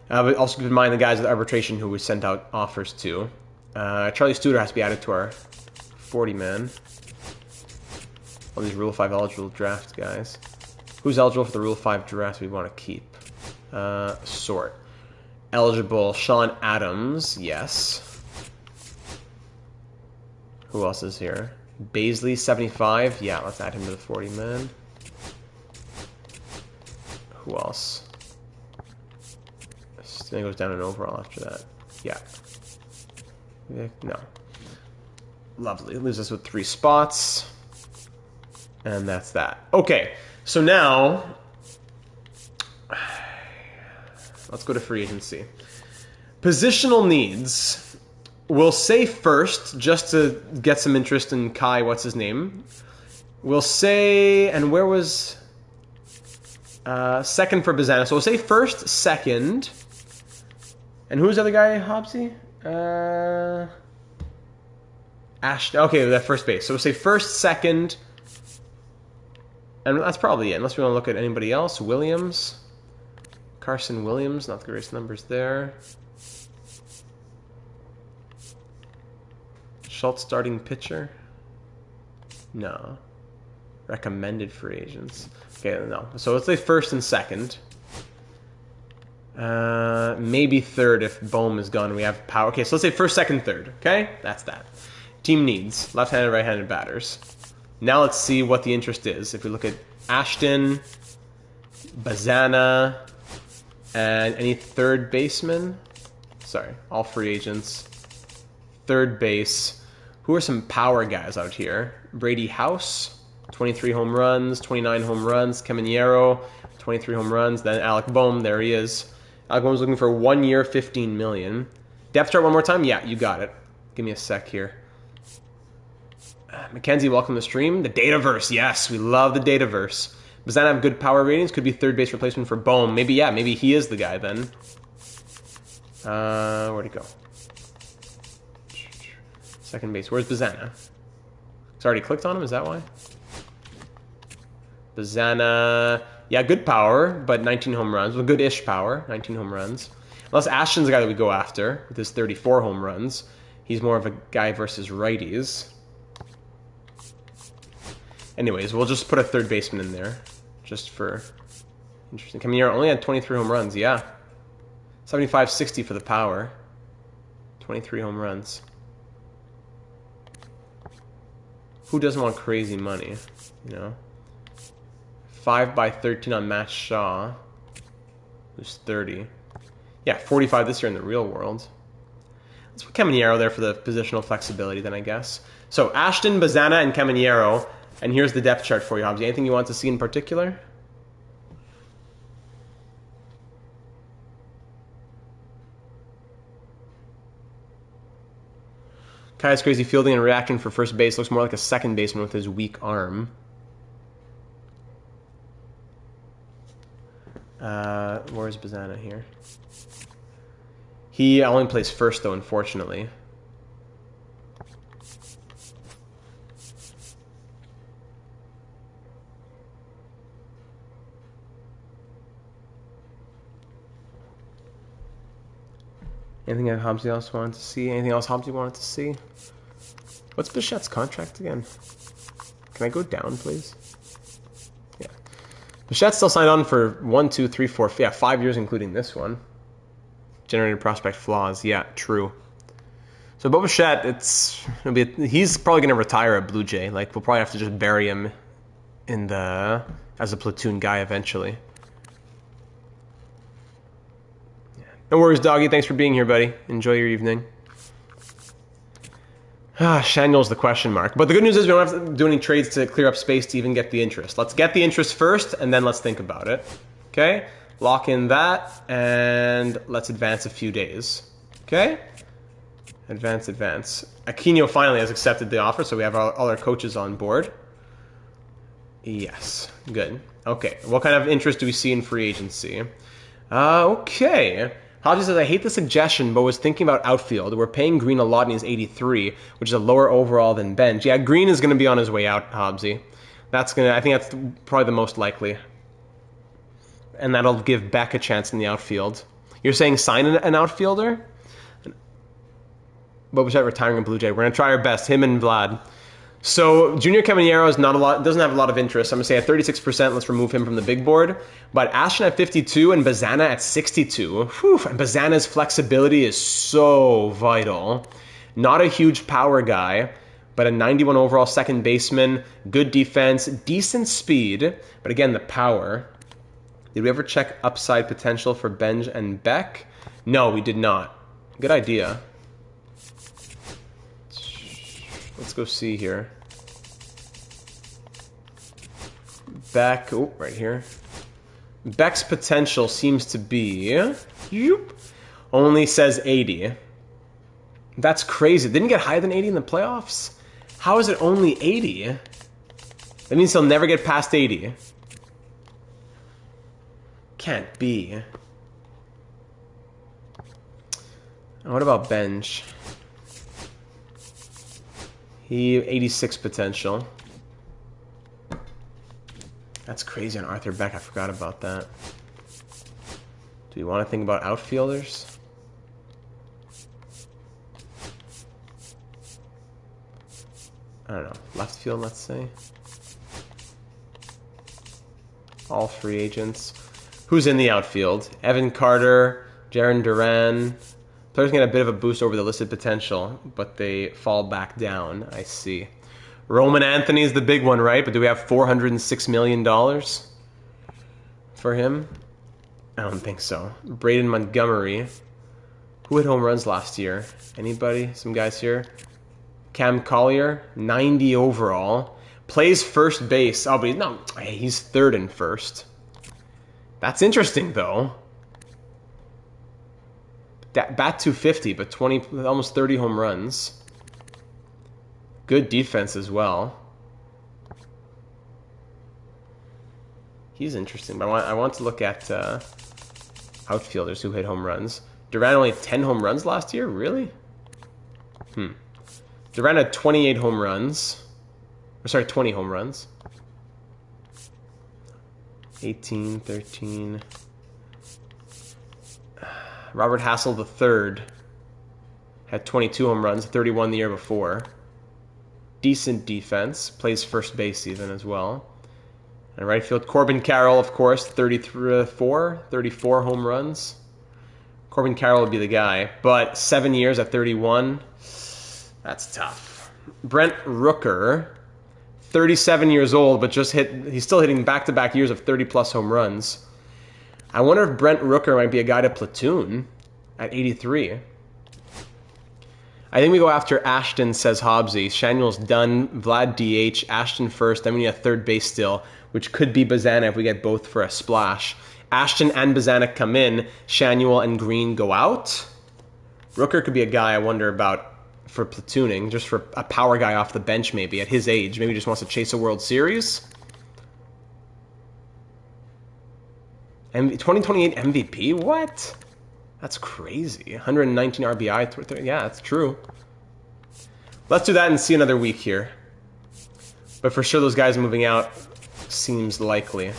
But also keep in mind the guys with arbitration who we sent out offers to. Charlie Studer has to be added to our 40-man. All these Rule 5 eligible draft guys. Who's eligible for the Rule 5 draft we want to keep? Sort. Eligible, Sean Adams, yes. Who else is here? Baisley, 75. Yeah, let's add him to the 40-man. Who else? Then it goes down in overall after that. Yeah. No. Lovely. It leaves us with 3 spots. And that's that. Okay, so now let's go to free agency. Positional needs. We'll say first, just to get some interest in Kai, what's his name? We'll say, and where was second for Bazana? So we'll say first, second. And who's the other guy, Hobbsy? Ashton. Okay, that first base. So we'll say first, second. And that's probably it, unless we want to look at anybody else. Williams. Carson Williams, not the greatest numbers there. Schultz starting pitcher? No. Recommended free agents. Okay, no. So let's say first and second. Maybe third if Bohm is gone and we have power. Okay, so let's say first, second, third. Okay? That's that. Team needs. Left-handed, right-handed batters. Now let's see what the interest is. If we look at Ashton, Bazana, and any third baseman. Sorry, all free agents. Third base. Who are some power guys out here? Brady House, 23 home runs, 29 home runs. Caminero, 23 home runs. Then Alec Bohm, there he is. Alec Bohm's looking for 1 year, $15 million. Depth chart one more time? Yeah, you got it. Give me a sec here. Mackenzie, welcome to the stream. The Dataverse, yes, we love the Dataverse. Does that have good power ratings? Could be third base replacement for Bohm. Maybe, yeah, maybe he is the guy then. Where'd he go? Second base. Where's Bazana? It's already clicked on him, is that why? Bazana, yeah, good power, but 19 home runs. Well, good-ish power, 19 home runs. Unless Ashton's the guy that we go after with his 34 home runs. He's more of a guy versus righties. Anyways, we'll just put a third baseman in there, just for interesting. Caminero only had 23 home runs, yeah. 75-60 for the power. 23 home runs. Who doesn't want crazy money, you know? 5/13 on Matt Shaw, who's 30. Yeah, 45 this year in the real world. Let's put Caminero there for the positional flexibility then, I guess. So Ashton, Bazana, and Caminero. And here's the depth chart for you, Hobbs. Anything you want to see in particular? Kai's crazy fielding and reacting for first base. Looks more like a second baseman with his weak arm. Where's Bazana here? He only plays first, though, unfortunately. Anything that Hobbsy else wanted to see? Anything else Hobbsy wanted to see? What's Bichette's contract again? Can I go down, please? Yeah. Bichette's still signed on for 1, 2, 3, 4, yeah, 5 years, including this one. Generated prospect flaws. Yeah, true. So Bo Bichette, he's probably going to retire a Blue Jay. Like, we'll probably have to just bury him in as a platoon guy eventually. No worries, doggy. Thanks for being here, buddy. Enjoy your evening. Shaniel's the question mark. But the good news is we don't have to do any trades to clear up space to even get the interest. Let's get the interest first, and then let's think about it. Okay? Lock in that, and let's advance a few days. Okay? Advance. Aquino finally has accepted the offer, so we have all our coaches on board. Yes. Good. Okay. What kind of interest do we see in free agency? Okay. Hobbsy says, I hate the suggestion, but was thinking about outfield. We're paying Green a lot and he's 83, which is a lower overall than Benj. Yeah, Green is going to be on his way out, Hobbsy. I think that's probably the most likely. And that'll give Beck a chance in the outfield. You're saying sign an outfielder? Boba retiring a Blue Jay. We're going to try our best, him and Vlad. So Junior Caminero is doesn't have a lot of interest. I'm going to say at 36%, let's remove him from the big board. But Ashton at 52 and Bazana at 62. Whew, and Bazana's flexibility is so vital. Not a huge power guy, but a 91 overall second baseman, good defense, decent speed, but again, the power. Did we ever check upside potential for Benj and Beck? No, we did not. Good idea. Let's go see here. Beck, oh, right here. Beck's potential seems to be... only says 80. That's crazy. Didn't get higher than 80 in the playoffs? How is it only 80? That means he'll never get past 80. Can't be. What about bench? He 86 potential. That's crazy on Arthur Beck. I forgot about that. Do we want to think about outfielders? I don't know. Left field, let's say. All free agents. Who's in the outfield? Evan Carter, Jarren Duran. Players get a bit of a boost over the listed potential, but they fall back down. I see. Roman Anthony is the big one, right? But do we have $406 million for him? I don't think so. Braden Montgomery. Who hit home runs last year? Anybody? Some guys here? Cam Collier, 90 overall. Plays first base. Oh, but no, he's third and first. That's interesting, though. Bat 250, but 20, almost 30 home runs. Good defense as well. He's interesting, but I want to look at outfielders who hit home runs. Durant only had 10 home runs last year? Really? Durant had 28 home runs. Or sorry, 20 home runs. 18, 13. Robert Hassel III had 22 home runs, 31 the year before. Decent defense. Plays first base even as well. And right field, Corbin Carroll, of course, 34 home runs. Corbin Carroll would be the guy. But 7 years at 31, that's tough. Brent Rooker, 37 years old, but he's still hitting back-to-back years of 30-plus home runs. I wonder if Brent Rooker might be a guy to platoon at 83. I think we go after Ashton, says Hobbsy. Shanuel's done. Vlad DH. Ashton first. Then we need a third base still, which could be Bazana if we get both for a splash. Ashton and Bazana come in. Shanuel and Green go out. Rooker could be a guy I wonder about for platooning, just for a power guy off the bench maybe at his age. Maybe he just wants to chase a World Series. And 2028 MVP? What? That's crazy. 119 RBI. Yeah, that's true. Let's do that and see another week here. But for sure those guys moving out seems likely.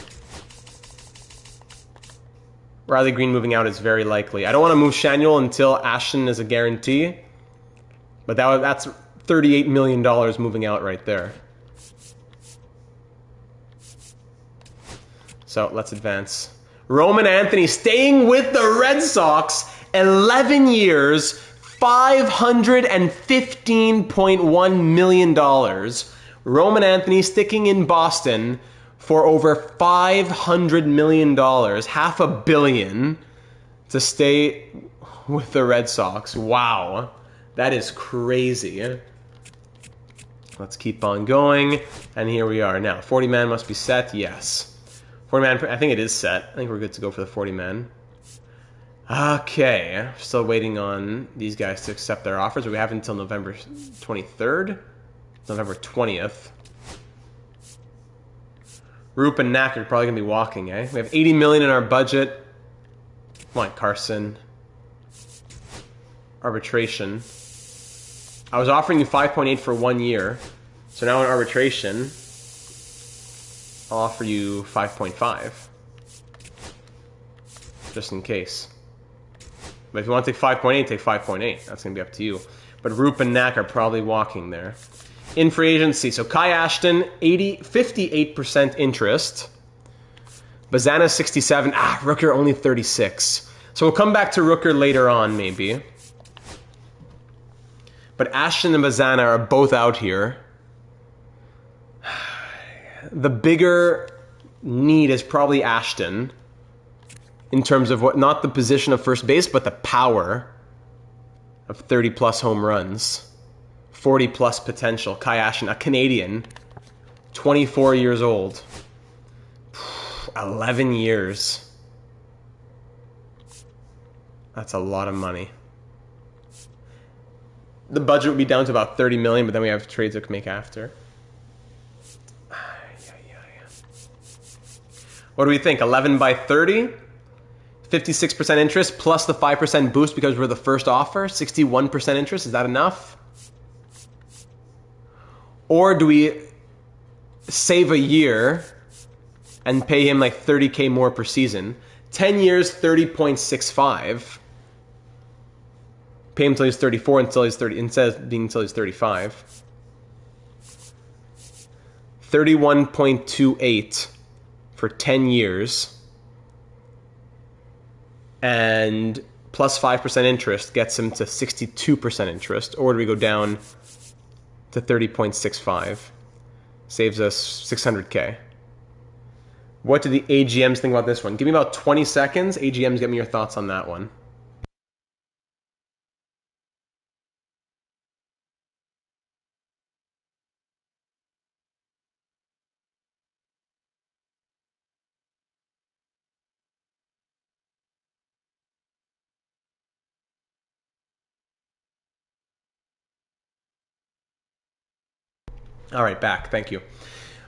Riley Green moving out is very likely. I don't want to move Shanuel until Ashton is a guarantee. But that's $38 million moving out right there. So let's advance. Roman Anthony staying with the Red Sox 11 years, $515.1 million. Roman Anthony sticking in Boston for over $500 million, $500 million, to stay with the Red Sox. Wow, that is crazy. Let's keep on going, and here we are now. 40-man must be set, yes. 40-man, I think it is set. I think we're good to go for the 40-man. Okay, still waiting on these guys to accept their offers. We have until November 23rd, November 20th. Roop and Knack are probably going to be walking, eh? We have $80 million in our budget. Come on, Carson. Arbitration. I was offering you 5.8 for 1 year. So now in arbitration, I'll offer you 5.5. Just in case. But if you want to take 5.8, take 5.8. That's going to be up to you. But Roop and Knack are probably walking there. In free agency, so Kai Ashton, 58% interest. Bazana, 67. Rooker, only 36. So we'll come back to Rooker later on, maybe. But Ashton and Bazana are both out here. The bigger need is probably Ashton in terms of what, not the position of first base, but the power of 30-plus home runs. 40 plus potential. Kai Ashton, a Canadian, 24 years old. 11 years. That's a lot of money. The budget would be down to about 30 million, but then we have trades that can make after. What do we think? 11 by 30? 56% interest plus the 5% boost because we're the first offer? 61% interest? Is that enough? Or do we save a year and pay him like 30K more per season? 10 years, 30.65. Pay him until he's 34, until he's 30, instead of being until he's 35. 31.28 for 10 years. And plus 5% interest gets him to 62% interest. Or do we go down to 30.65? Saves us 600K. What do the AGMs think about this one? Give me about 20 seconds. AGMs, get me your thoughts on that one. All right, back. Thank you.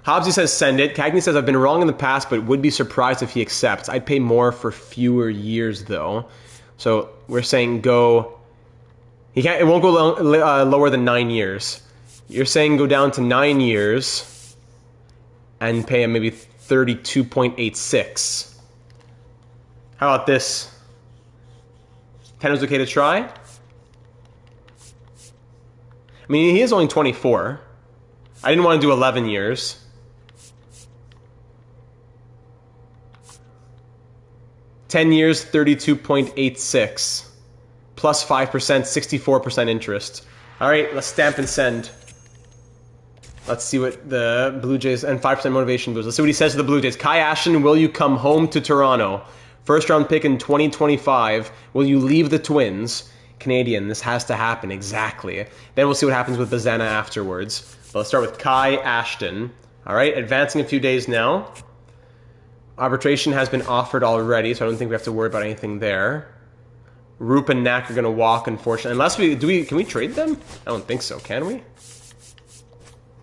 Hobbsy says send it. Cagney says I've been wrong in the past, but would be surprised if he accepts. I'd pay more for fewer years though. So we're saying go. He can't. It won't go lower than 9 years. You're saying go down to 9 years and pay him maybe 32.86. How about this? 10 is okay to try. I mean, he is only 24. I didn't want to do 11 years. $10 years, 32.86. Plus 5%, 64% interest. All right, let's stamp and send. Let's see what the Blue Jays, and 5% motivation boost. Let's see what he says to the Blue Jays. Kai Ashton, will you come home to Toronto? First round pick in 2025. Will you leave the Twins? Canadian, this has to happen, exactly. Then we'll see what happens with Bazana afterwards. But let's start with Kai Ashton. All right, advancing a few days now. Arbitration has been offered already, so I don't think we have to worry about anything there. Roop and Knack are going to walk, unfortunately. Unless can we trade them? I don't think so, can we?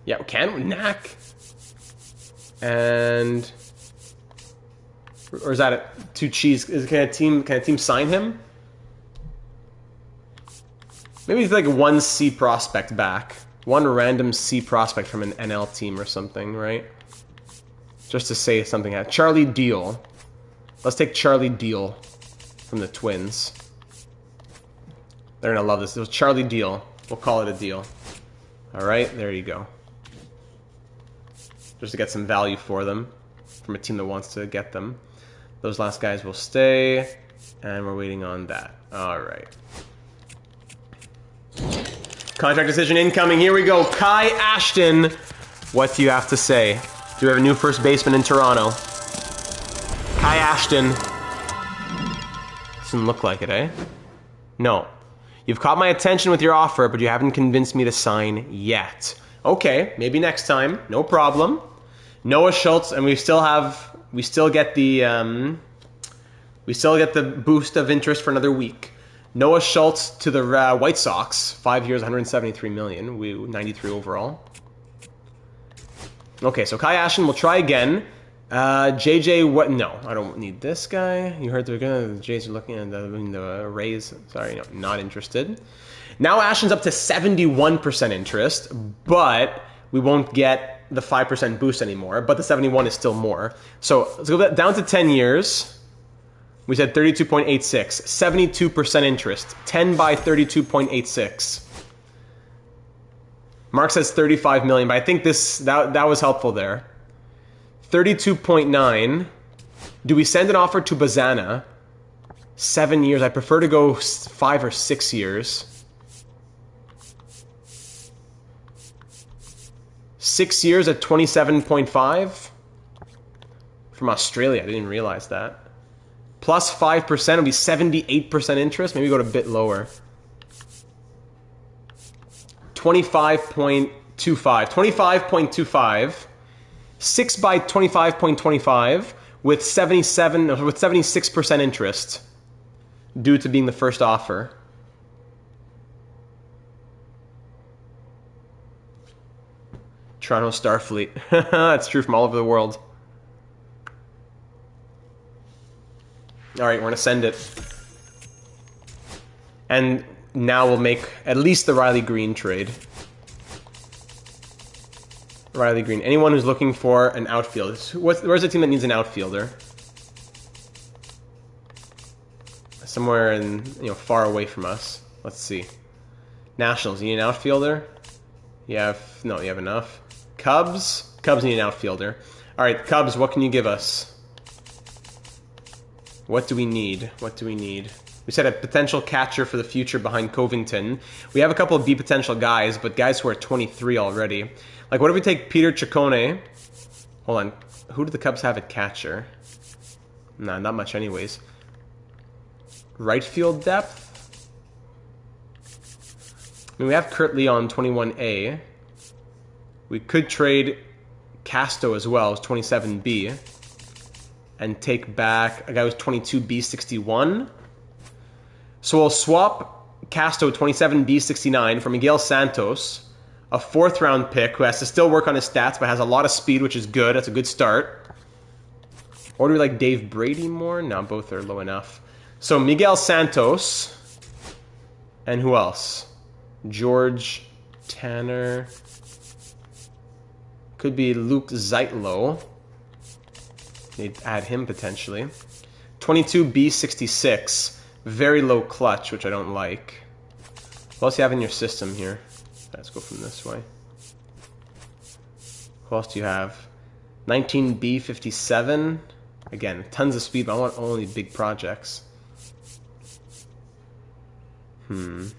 Yeah, can we? Knack. And... Or is that a too cheese? Can a team sign him? Maybe it's like one C prospect back. One random C prospect from an NL team or something, right? Just to say something. Charlie Deal. Let's take Charlie Deal from the Twins. They're going to love this. It was Charlie Deal. We'll call it a deal. All right, there you go. Just to get some value for them from a team that wants to get them. Those last guys will stay, and we're waiting on that. All right. Contract decision incoming. Here we go. Kai Ashton. What do you have to say? Do we have a new first baseman in Toronto? Kai Ashton. Doesn't look like it, eh? No. You've caught my attention with your offer, but you haven't convinced me to sign yet. Okay, maybe next time. No problem. Noah Schultz, and we still get the boost of interest for another week. Noah Schultz to the White Sox, 5 years, 173 million. 93 overall. Okay, so Kai Ashton, we'll try again. JJ, what? No, I don't need this guy. You heard the Jays are looking at the Rays. Sorry, no, not interested. Now Ashton's up to 71% interest, but we won't get the 5% boost anymore. But the 71 is still more. So let's go down to 10 years. We said 32.86, 72% interest, 10 by 32.86. Mark says 35 million, but I think that was helpful there. 32.9. Do we send an offer to Bazana? 7 years. I prefer to go 5 or 6 years. 6 years at 27.5 from Australia. I didn't realize that. Plus 5% would be 78% interest. Maybe go to a bit lower. 25.25. 25.25. 6 by 25.25 with 76% interest due to being the first offer. Toronto Starfleet. That's true from all over the world. All right, we're going to send it. And now we'll make at least the Riley Green trade. Riley Green. Anyone who's looking for an outfielder. Where's the team that needs an outfielder? Somewhere in, far away from us. Let's see. Nationals, you need an outfielder? You have enough. Cubs? Cubs need an outfielder. All right, Cubs, what can you give us? What do we need? What do we need? We said a potential catcher for the future behind Covington. We have a couple of B potential guys, but guys who are 23 already. Like, what if we take Peter Ciccone? Hold on. Who do the Cubs have at catcher? Nah, not much anyways. Right field depth? I mean, we have Kurt Leon, 21A. We could trade Casto as well, as 27B. And take back a guy who's 22B, 61. So we'll swap Casto 27B69 for Miguel Santos, a 4th round pick who has to still work on his stats but has a lot of speed, which is good. That's a good start. Or do we like Dave Brady more? No, both are low enough. So Miguel Santos. And who else? George Tanner. Could be Luke Zeitlo. Need to add him potentially. 22B66. Very low clutch, which I don't like. What else do you have in your system here? Let's go from this way. Who else do you have? 19B57. Again, tons of speed, but I want only big projects. 18B63,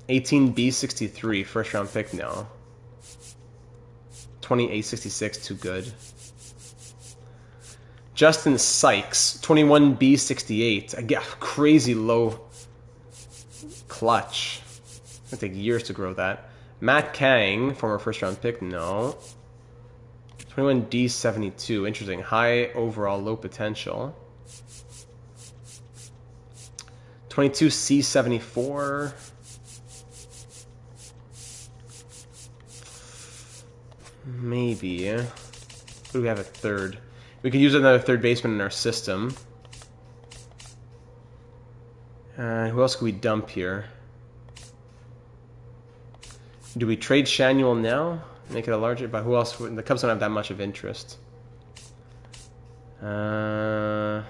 1st round pick, no. 2866, too good. Justin Sykes, 21B68. Again, crazy low clutch. It's going to take years to grow that. Matt Kang, former 1st round pick, no. 21D72, interesting. High overall, low potential. 22C74. Maybe. What do we have at 3rd? We could use another 3rd baseman in our system. Who else could we dump here? Do we trade Shanuel now? Make it a larger, but who else? The Cubs don't have that much of interest. Tough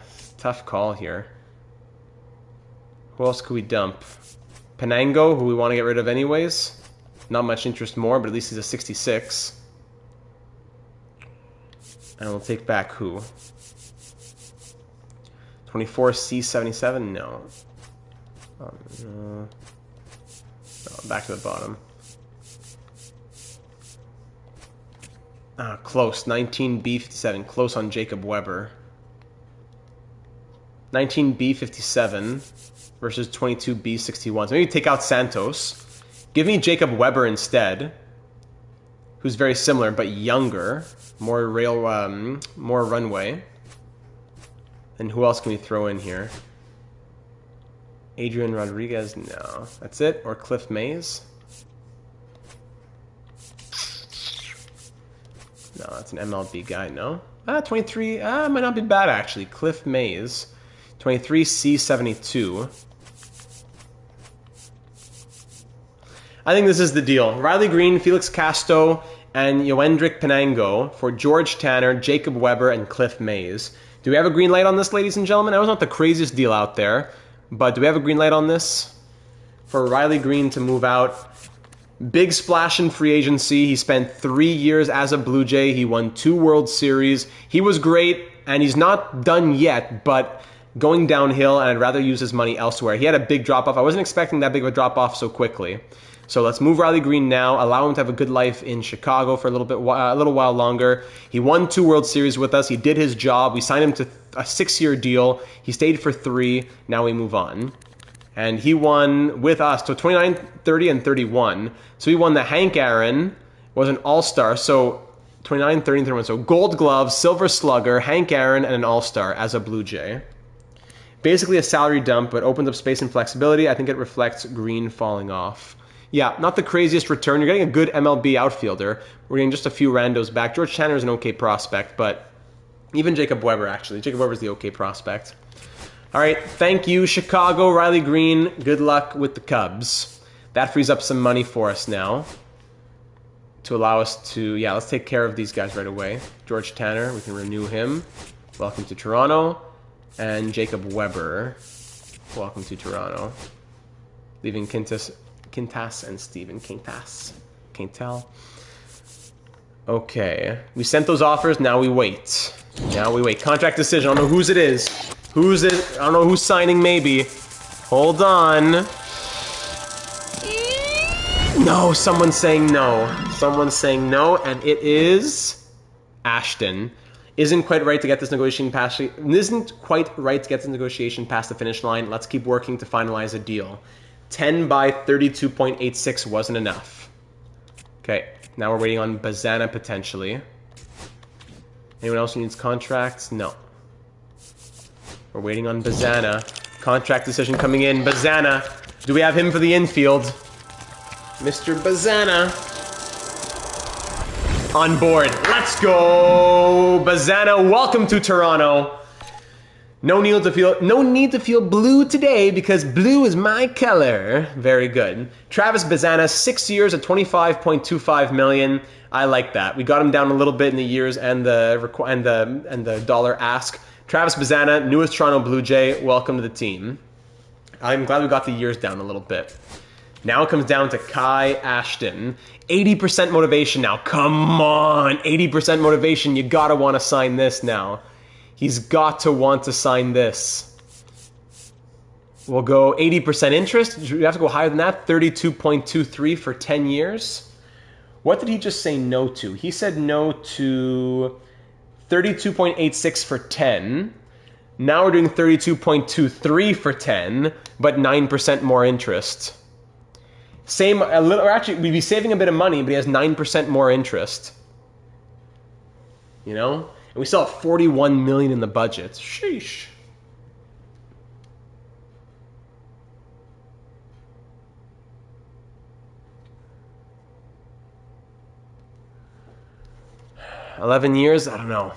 call here. Who else could we dump? Penango, who we want to get rid of anyways. Not much interest more, but at least he's a 66. And we'll take back who? 24C77? No. No. Back to the bottom. Close. 19B57. Close on Jacob Weber. 19B57 versus 22B61. So maybe take out Santos. Give me Jacob Weber instead, who's very similar but younger, more runway. And who else can we throw in here? Adrian Rodriguez? No. That's it? Or Cliff Mays? No, that's an MLB guy, no? 23, might not be bad actually. Cliff Mays. 23C72. I think this is the deal. Riley Green, Felix Casto, and Yoendrick Penango for George Tanner, Jacob Weber, and Cliff Mays. Do we have a green light on this, ladies and gentlemen? That was not the craziest deal out there, but do we have a green light on this? For Riley Green to move out. Big splash in free agency. He spent 3 years as a Blue Jay. He won 2 World Series. He was great, and he's not done yet, but going downhill, and I'd rather use his money elsewhere. He had a big drop-off. I wasn't expecting that big of a drop-off so quickly. So let's move Riley Green now, allow him to have a good life in Chicago for a little while longer. He won 2 World Series with us. He did his job. We signed him to a 6-year deal. He stayed for 3. Now we move on. And he won with us, so 29, 30, and 31. So he won the Hank Aaron, was an all-star, so 29, 30, and 31. So gold glove, silver slugger, Hank Aaron, and an all-star as a Blue Jay. Basically a salary dump, but opens up space and flexibility. I think it reflects green falling off. Yeah, not the craziest return. You're getting a good MLB outfielder. We're getting just a few randos back. George Tanner is an okay prospect, but even Jacob Weber, actually. Jacob Weber's the okay prospect. All right, thank you, Chicago. Riley Green, good luck with the Cubs. That frees up some money for us now to allow us to, yeah, let's take care of these guys right away. George Tanner, we can renew him. Welcome to Toronto. And Jacob Weber, welcome to Toronto. Leaving Quintas and Steven Quintal. Okay, we sent those offers, now we wait. Contract decision, I don't know whose it is. I don't know who's signing, maybe. Hold on. No, someone's saying no. And it is Ashton. Isn't quite right to get this negotiation past the finish line. Let's keep working to finalize a deal. 10 by 32.86 wasn't enough. Okay, now we're waiting on Bazana potentially. Anyone else who needs contracts? No. We're waiting on Bazana. Contract decision coming in. Bazana. Do we have him for the infield? Mr. Bazana. On board. Let's go! Bazana, welcome to Toronto. No need to feel blue today because blue is my color. Very good. Travis Bazana, 6 years at $25.25 million. I like that. We got him down a little bit in the years and the dollar ask. Travis Bazana, newest Toronto Blue Jay. Welcome to the team. I'm glad we got the years down a little bit. Now it comes down to Kai Ashton. 80% motivation now. Come on, 80% motivation. You gotta want to sign this now. He's got to want to sign this. We'll go 80% interest. We have to go higher than that. 32.23 for 10 years. What did he just say no to? He said no to 32.86 for 10. Now we're doing 32.23 for 10, but 9% more interest. Same, a little, or actually, we'd be saving a bit of money, but he has 9% more interest. You know? And we still have $41 million in the budget. Sheesh. $11 years? I don't know.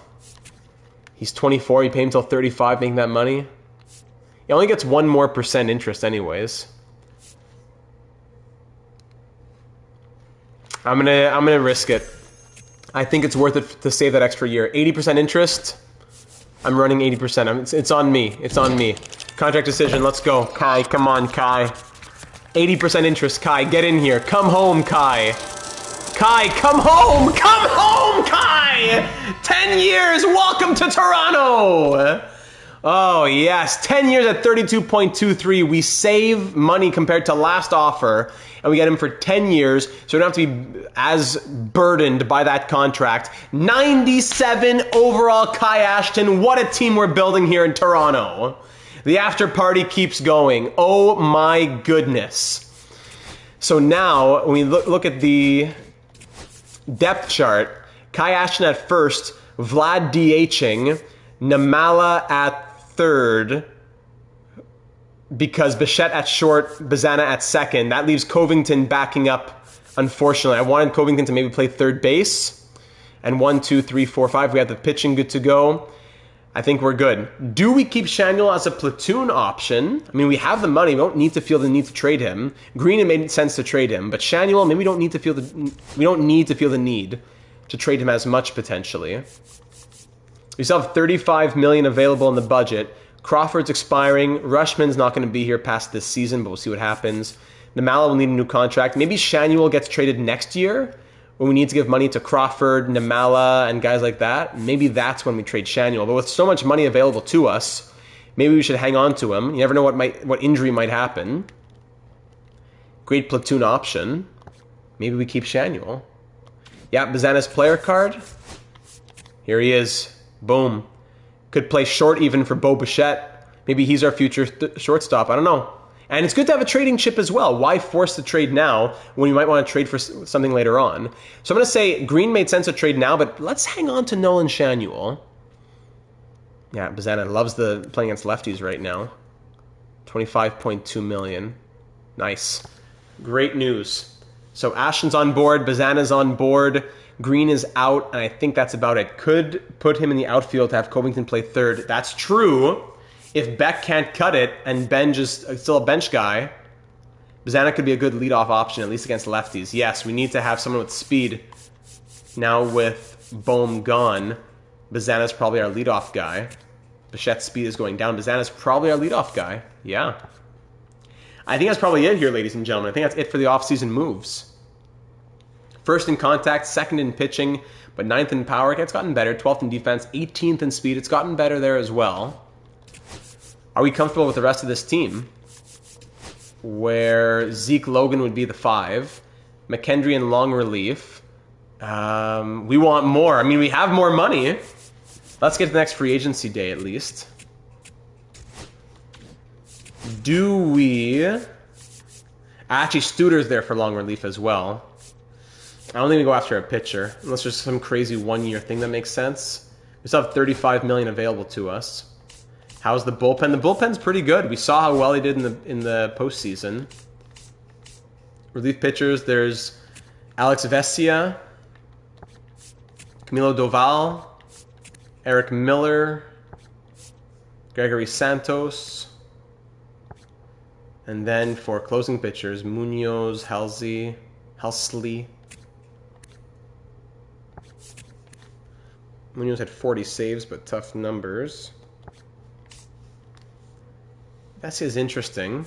He's 24. You pay him till 35, making that money. He only gets 1% more interest anyways. I'm gonna risk it. I think it's worth it to save that extra year. 80% interest. I'm running 80%. It's on me. It's on me. Contract decision. Let's go. Kai, come on, Kai. 80% interest. Kai, get in here. Come home, Kai. Kai, come home! Come home, Kai! 10 years. Welcome to Toronto. Oh, yes. 10 years at 32.23. We save money compared to last offer, and we get him for 10 years, so we don't have to be as burdened by that contract. 97 overall, Kai Ashton. What a team we're building here in Toronto. The after party keeps going. Oh, my goodness. So now, when we look at the depth chart, Kai Ashton at first, Vlad DHing, Namala at third, because Bichette at short, Bazana at second. That leaves Covington backing up, unfortunately. I wanted Covington to maybe play third base. And 1, 2, 3, 4, 5. We have the pitching good to go. I think we're good. Do we keep Shanuel as a platoon option? I mean, we have the money. We don't need to feel the need to trade him. Green, it made sense to trade him. But Shanuel, maybe we don't need to feel the need to trade him as much, potentially. We still have $35 million available in the budget. Crawford's expiring. Rushman's not going to be here past this season, but we'll see what happens. Namala will need a new contract. Maybe Shanuel gets traded next year when we need to give money to Crawford, Namala, and guys like that. Maybe that's when we trade Shanuel. But with so much money available to us, maybe we should hang on to him. You never know what injury might happen. Great platoon option. Maybe we keep Shanuel. Yeah, Bazana's player card. Here he is. Boom. Could play short even for Bo Bichette. Maybe he's our future shortstop. I don't know. And it's good to have a trading chip as well. Why force the trade now when you might want to trade for something later on? So I'm going to say green made sense to trade now, but let's hang on to Nolan Shanuel. Yeah, Bazana loves the playing against lefties right now. 25.2 million. Nice. Great news. So Ashton's on board, Bazana's on board, Green is out, and I think that's about it. Could put him in the outfield to have Covington play third. That's true. If Beck can't cut it and Ben just still a bench guy, Bazana could be a good leadoff option, at least against lefties. Yes, we need to have someone with speed. Now with Bohm gone, Bazana's probably our leadoff guy. Bichette's speed is going down. Bazana's probably our leadoff guy. Yeah. I think that's probably it here, ladies and gentlemen. I think that's it for the offseason moves. First in contact, second in pitching, but 9th in power. It's gotten better. 12th in defense, 18th in speed. It's gotten better there as well. Are we comfortable with the rest of this team? Where Zeke Logan would be the 5. McKendry in long relief. We want more. I mean, we have more money. Let's get to the next free agency day at least. Do we... Actually, Studer's there for long relief as well. I don't think we go after a pitcher, unless there's some crazy one-year thing that makes sense. We still have $35 million available to us. How's the bullpen? The bullpen's pretty good. We saw how well he did in the postseason. Relief pitchers, there's Alex Vesia, Camilo Doval, Eric Miller, Gregory Santos, and then for closing pitchers, Munoz, Helsley. Munoz had 40 saves, but tough numbers. Vesia is interesting.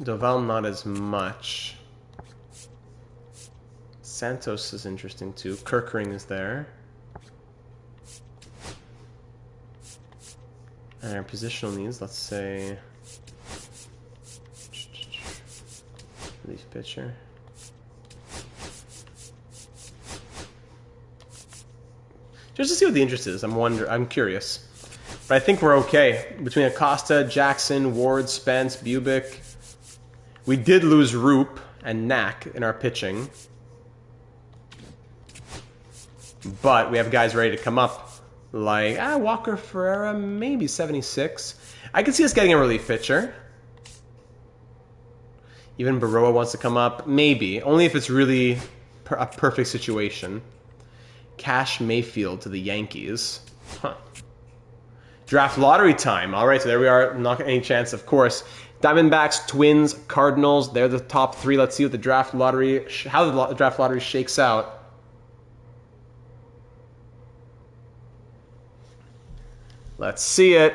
Doval not as much. Santos is interesting too. Kirkring is there. And our positional needs, let's say... relief pitcher. Just to see what the interest is, I'm curious. But I think we're okay. Between Acosta, Jackson, Ward, Spence, Bubic. We did lose Roop and Knack in our pitching. But we have guys ready to come up. Like, Walker Ferreira, maybe 76. I could see us getting a relief pitcher. Even Baroa wants to come up. Maybe. Only if it's really a perfect situation. Cash Mayfield to the Yankees. Huh. Draft lottery time. All right, so there we are. Not any chance, of course. Diamondbacks, Twins, Cardinals. They're the top 3. Let's see what the draft lottery, how the draft lottery shakes out. Let's see it.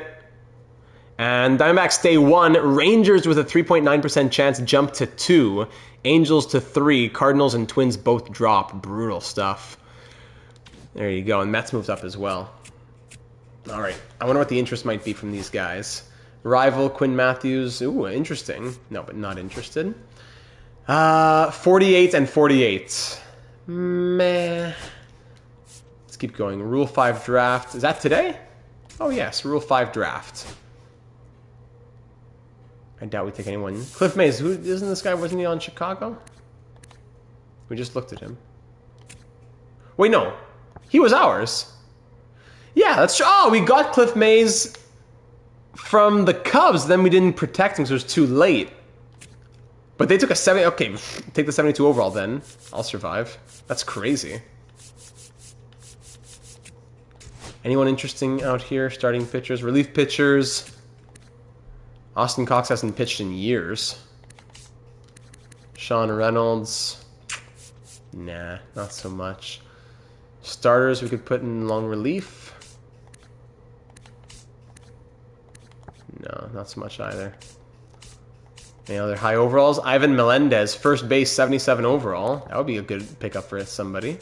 And Diamondbacks day 1. Rangers with a 3.9% chance jump to 2. Angels to 3. Cardinals and Twins both drop. Brutal stuff. There you go. And Mets moves up as well. All right. I wonder what the interest might be from these guys. Rival, Quinn Matthews. Ooh, interesting. No, but not interested. 48 and 48. Meh. Let's keep going. Rule 5 draft. Is that today? Oh, yes. Rule 5 draft. I doubt we take anyone. Cliff Mays. Who isn't this guy? Wasn't he on Chicago? We just looked at him. Wait, no. He was ours. Yeah, that's true. Oh, we got Cliff Mays from the Cubs. Then we didn't protect him because it was too late. But they took a 70. Okay, take the 72 overall then. I'll survive. That's crazy. Anyone interesting out here? Starting pitchers, relief pitchers. Austin Cox hasn't pitched in years. Sean Reynolds. Nah, not so much. Starters we could put in long relief. No, not so much either. Any other high overalls? Ivan Melendez, first base, 77 overall. That would be a good pickup for somebody.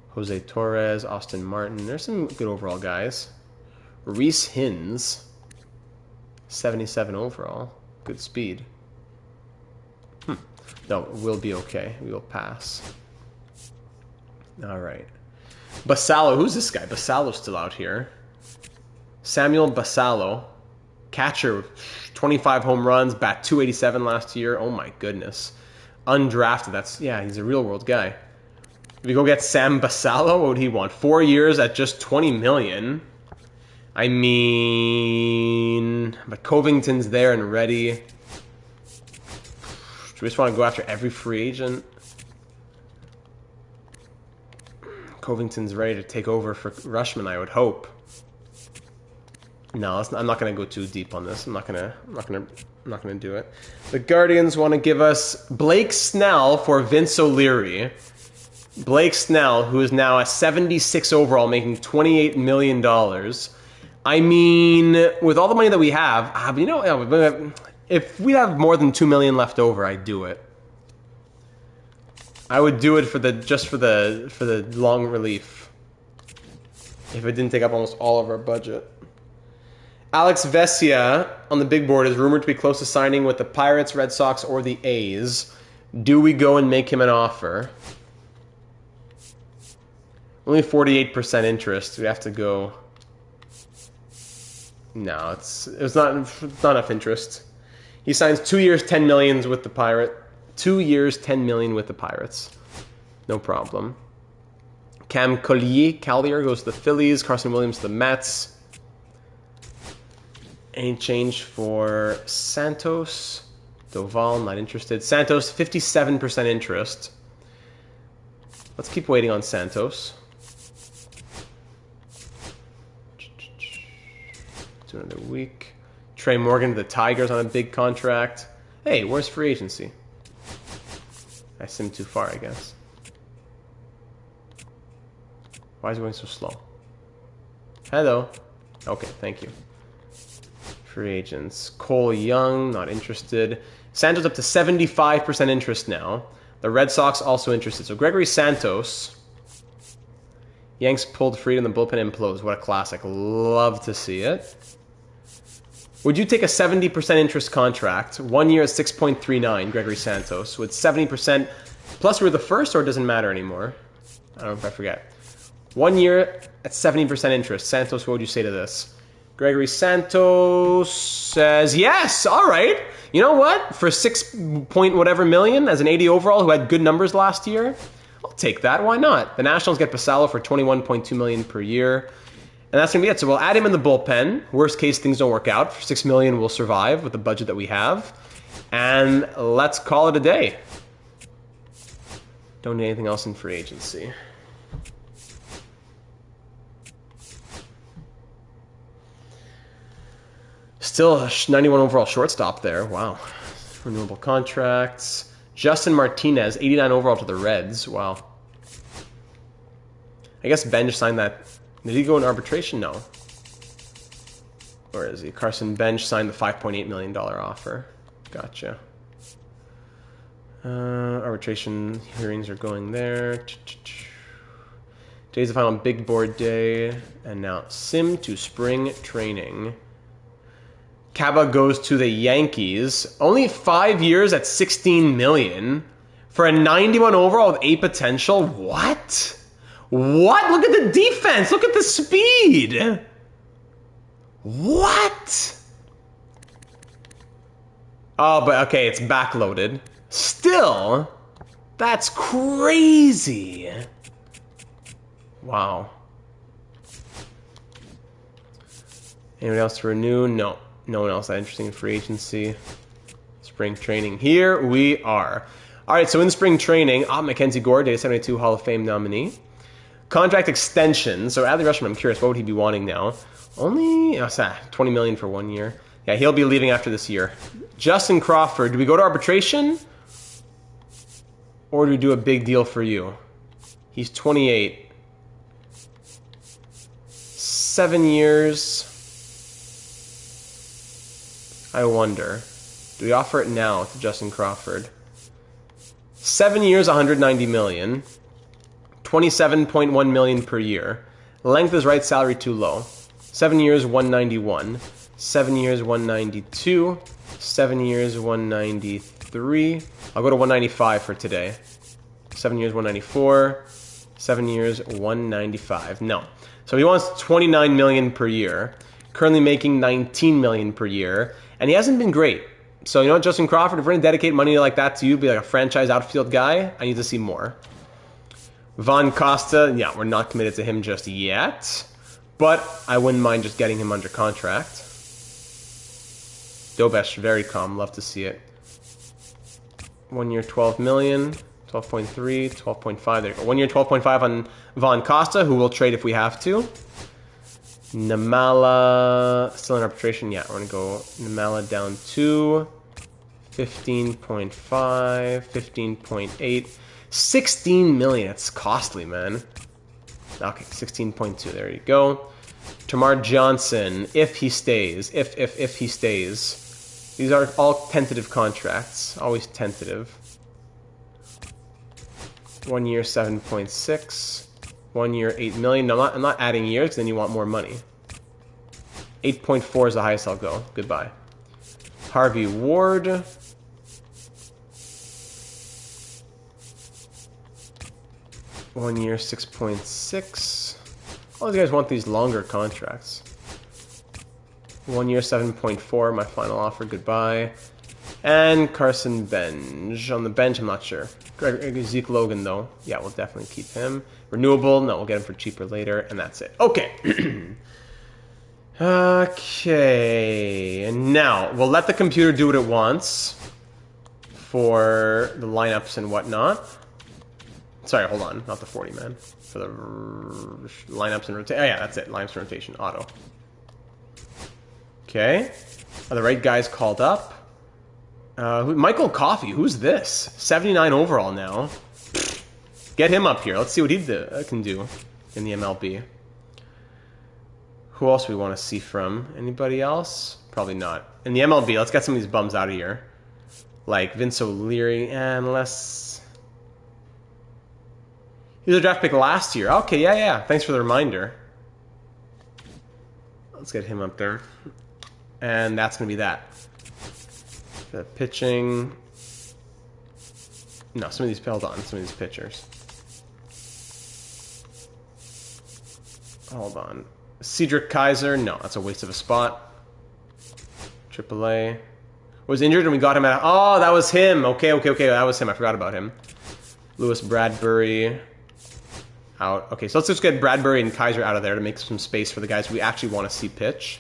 Jose Torres, Austin Martin. There's some good overall guys. Reese Hins, 77 overall. Good speed. No, we'll be okay. We will pass. All right. Basallo, who's this guy? Basalo's still out here. Samuel Basallo, catcher, 25 home runs, bat 287 last year. Oh my goodness. Undrafted. He's a real world guy. If we go get Sam Basallo, what would he want? 4 years at just 20 million. I mean, but Covington's there and ready. Do we just want to go after every free agent? Covington's ready to take over for Rushman, I would hope. No, I'm not going to go too deep on this. I'm not going to do it. The Guardians want to give us Blake Snell for Vince O'Leary. Blake Snell, who is now a 76 overall, making $28 million. I mean, with all the money that we have, you know, if we have more than $2 million left over, I'd do it. I would do it for the long relief. If it didn't take up almost all of our budget. Alex Vesia on the big board is rumored to be close to signing with the Pirates, Red Sox, or the A's. Do we go and make him an offer? Only 48% interest. We have to go. No, it's not enough interest. He signs 2 years, $10 million with the Pirate. 2 years, $10 million with the Pirates. No problem. Cam Collier goes to the Phillies. Carson Williams to the Mets. Any change for Santos? Doval, not interested. Santos, 57% interest. Let's keep waiting on Santos. Do another week. Trey Morgan to the Tigers on a big contract. Hey, where's free agency? I simmed too far, I guess. Why is it going so slow? Hello. Okay, thank you. Free agents. Cole Young, not interested. Santos up to 75% interest now. The Red Sox also interested. So Gregory Santos. Yanks pulled free and the bullpen implodes. What a classic. Love to see it. Would you take a 70% interest contract? 1 year at 6.39, Gregory Santos, with 70%. Plus we're the first, or it doesn't matter anymore? I don't know if I forget. 1 year at 70% interest. Santos, what would you say to this? Gregory Santos says, yes, all right. You know what? For 6 point whatever million as an 80 overall who had good numbers last year, I'll take that. Why not? The Nationals get Basallo for $21.2 million per year. And that's going to be it. So we'll add him in the bullpen. Worst case, things don't work out. For $6 million, we'll survive with the budget that we have. And let's call it a day. Don't need anything else in free agency. Still a 91 overall shortstop there. Wow. Renewable contracts. Justin Martinez, 89 overall to the Reds. Wow. I guess Benj signed that. Did he go in arbitration? No. Where is he? Carson Bench signed the $5.8 million offer. Gotcha. Arbitration hearings are going there. Today's the final big board day. And now sim to spring training. Kaba goes to the Yankees. Only 5 years at $16 million for a 91 overall with 8 potential. What? What? Look at the defense. Look at the speed. What? Oh, but okay, it's backloaded. Still, that's crazy. Wow. Anyone else to renew? No. No one else that interesting in free agency. Spring training. Here we are. All right, so in spring training, Mackenzie Gore, Day 72 Hall of Fame nominee. Contract extension. So Adley Rutschman, I'm curious, what would he be wanting now? Only $20 million for 1 year. Yeah, he'll be leaving after this year. Justin Crawford, do we go to arbitration? Or do we do a big deal for you? He's 28. 7 years. I wonder. Do we offer it now to Justin Crawford? 7 years, $190 million. $27.1 million per year. Length is right, salary too low. 7 years, $191. 7 years, $192. 7 years, $193. I'll go to $195 for today. 7 years, $194. 7 years, $195. No. So he wants $29 million per year. currently making $19 million per year, and he hasn't been great. So you know what, Justin Crawford, if we're gonna dedicate money like that to you, be like a franchise outfield guy, I need to see more. Von Costa, yeah, we're not committed to him just yet, but I wouldn't mind just getting him under contract. Dobesh, very calm, love to see it. 1 year, 12 million, 12.3, 12.5, there you go. 1 year, 12.5 on Von Costa, who we'll trade if we have to. Namala, still in arbitration, yeah, we're gonna go Namala down to 15.5, 15.8. 16 million, it's costly, man. Okay, 16.2, there you go. Tamar Johnson, if he stays, if he stays. These are all tentative contracts, always tentative. 1 year, 7.6. 1 year, 8 million. No, I'm not adding years, because then you want more money. 8.4 is the highest I'll go. Goodbye. Harvey Ward. One year, 6.6. All these guys want these longer contracts. 1 year, 7.4. My final offer. Goodbye. And Carson Benj. On the bench, I'm not sure. Zeke Logan, though. Yeah, we'll definitely keep him. Renewable. No, we'll get him for cheaper later. And that's it. Okay. Okay. And now, we'll let the computer do what it wants for the lineups and whatnot. Sorry, hold on. Not the 40, man. For the lineups and rotation. Oh, yeah, that's it. Lineups and rotation. Auto. Okay. Are the right guys called up? Michael Coffey. Who's this? 79 overall now. Get him up here. Let's see what he can do in the MLB. Who else we want to see from? Anybody else? Probably not. In the MLB, let's get some of these bums out of here. Like Vince O'Leary, unless... He was a draft pick last year. Okay, yeah. Thanks for the reminder. Let's get him up there. And that's going to be that. The pitching. No, some of these, hold on, some of these pitchers. Hold on. Cedric Kaiser. No, that's a waste of a spot. AAA. Was injured and we got him at... Oh, that was him. Okay. That was him. I forgot about him. Lewis Bradbury. Out. Okay, so let's just get Bradbury and Kaiser out of there to make some space for the guys we actually want to see pitch.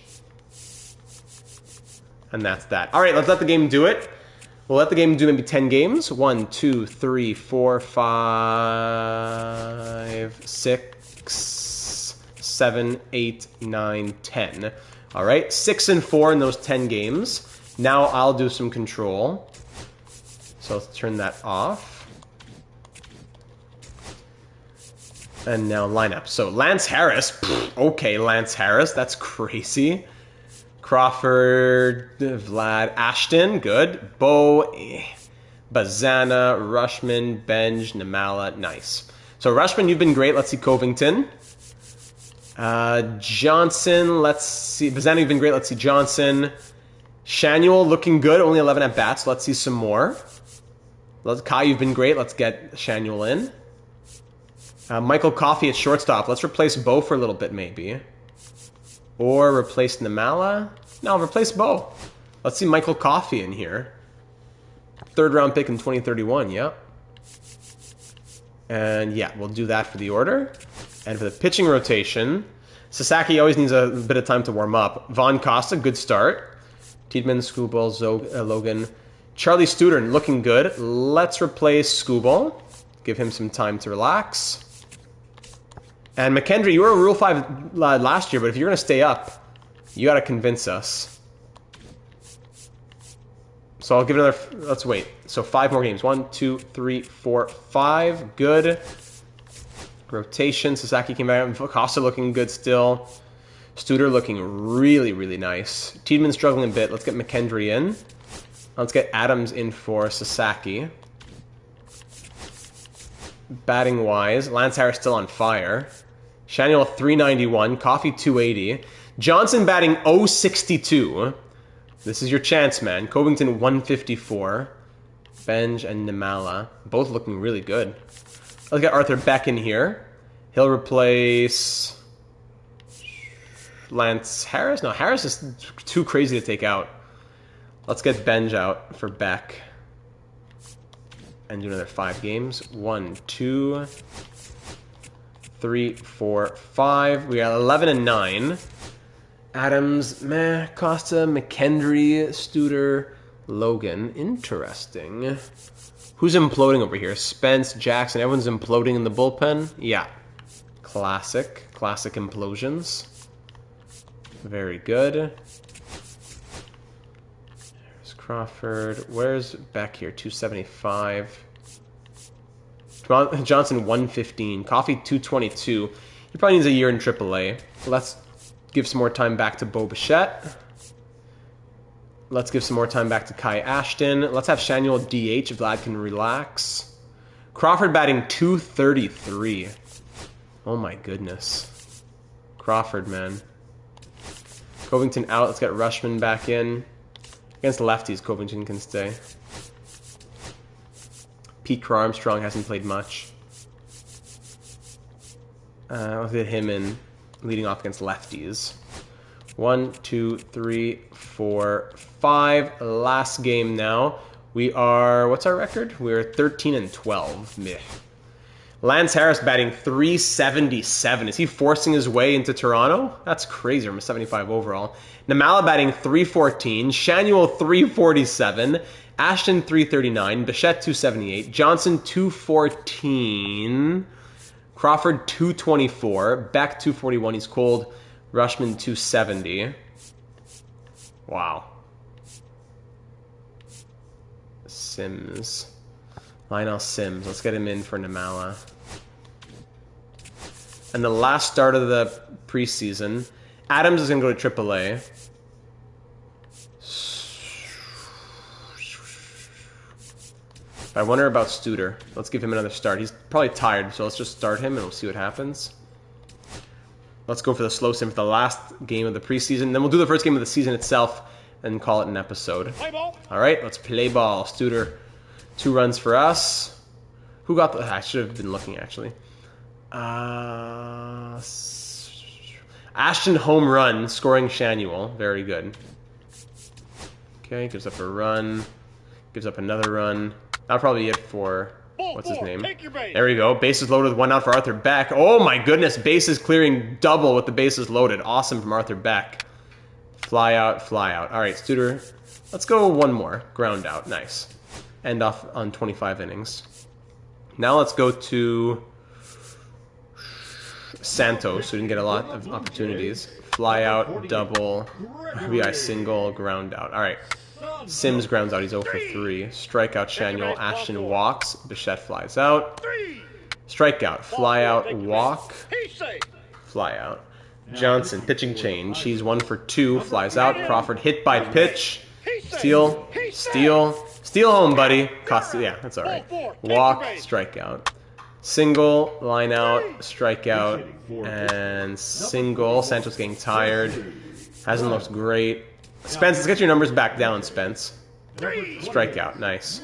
And that's that. All right, let's let the game do it. We'll let the game do maybe 10 games. 1, 2, 3, 4, 5, 6, 7, 8, 9, 10. All right, 6 and 4 in those 10 games. Now I'll do some control. So let's turn that off. And now lineup. So Lance Harris. Okay, Lance Harris. That's crazy. Crawford, Vlad, Ashton. Good. Bo, Bazana, Rushman, Benj, Namala. Nice. So Rushman, you've been great. Let's see Covington. Johnson. Let's see. Bazana, you've been great. Let's see Johnson. Shanuel looking good. Only 11 at bats. Let's see some more. Kai, you've been great. Let's get Shanuel in. Michael Coffey at shortstop. Let's replace Bo for a little bit, maybe. Or replace Namala. No, replace Bo. Let's see Michael Coffey in here. 3rd round pick in 2031, yep. And yeah, we'll do that for the order. And for the pitching rotation, Sasaki always needs a bit of time to warm up. Von Costa, good start. Tiedemann, Skubal, Logan. Charlie Studer, looking good. Let's replace Skubal. Give him some time to relax. And McKendry, you were a Rule 5 last year, but if you're going to stay up, you got to convince us. So I'll give it another... Let's wait. So 5 more games. 1, 2, 3, 4, 5. Good. Rotation. Sasaki came back. Costa looking good still. Studer looking really, really nice. Tiedemann struggling a bit. Let's get McKendry in. Let's get Adams in for Sasaki. Batting wise, Lance Harris still on fire. Shanuel 391, Coffey 280. Johnson batting 062. This is your chance, man. Covington 154. Benj and Namala, both looking really good. Let's get Arthur Beck in here. He'll replace Lance Harris? No, Harris is too crazy to take out. Let's get Benj out for Beck. And do another 5 games. 1, 2, 3, 4, 5. We got 11 and 9. Adams, meh. Costa, McKendry, Studer, Logan. Interesting. Who's imploding over here? Spence, Jackson. Everyone's imploding in the bullpen? Yeah. Classic. Classic implosions. Very good. There's Crawford. Where's Beck here? 275. Johnson, 115. Coffee, 222. He probably needs a year in AAA. Let's give some more time back to Bo Bichette. Let's give some more time back to Kai Ashton. Let's have Shanuel DH if Vlad can relax. Crawford batting 233. Oh my goodness. Crawford, man. Covington out. Let's get Rushman back in. Against lefties, Covington can stay. Pete Armstrong hasn't played much. Let's get him in, leading off against lefties. 1, 2, 3, 4, 5. Last game now. We are, what's our record? We're 13 and 12. Meh. Lance Harris batting 377. Is he forcing his way into Toronto? That's crazy. I'm a 75 overall. Namala batting 314. Shanuel 347. Ashton 339. Bichette 278. Johnson 214. Crawford 224. Beck 241. He's cold. Rushman 270. Wow. Sims. Lionel Sims. Let's get him in for Namala. And the last start of the preseason. Adams is going to go to AAA. I wonder about Studer. Let's give him another start. He's probably tired, so let's just start him and we'll see what happens. Let's go for the slow sim for the last game of the preseason. Then we'll do the first game of the season itself and call it an episode. All right, let's play ball. Studer, 2 runs for us. Who got the... I should have been looking, actually. Ashton home run, scoring Shanuel. Very good. Okay, gives up a run. Gives up another run. That'll probably be it for... What's his name? There we go. Bases loaded with 1 out for Arthur Beck. Oh my goodness. Bases clearing double with the bases loaded. Awesome from Arthur Beck. Fly out, fly out. All right, Studer. Let's go 1 more. Ground out. Nice. End off on 25 innings. Now let's go to Santos, who didn't get a lot of opportunities. Fly out, double, RBI single, ground out. All right. Sims grounds out. He's 0 for 3. Strikeout, Shanuel. Ashton walks. Bichette flies out. Strikeout. Fly out. Walk. Fly out. Johnson, pitching change. He's 1 for 2. Flies out. Crawford hit by pitch. Steal. Steal. Steal home, buddy. Costa, yeah, that's all right. Walk. Strikeout. Single. Line out. Strikeout. And single. Santos getting tired. Hasn't looked great. Spence, let's get your numbers back down, Spence. Strikeout, nice.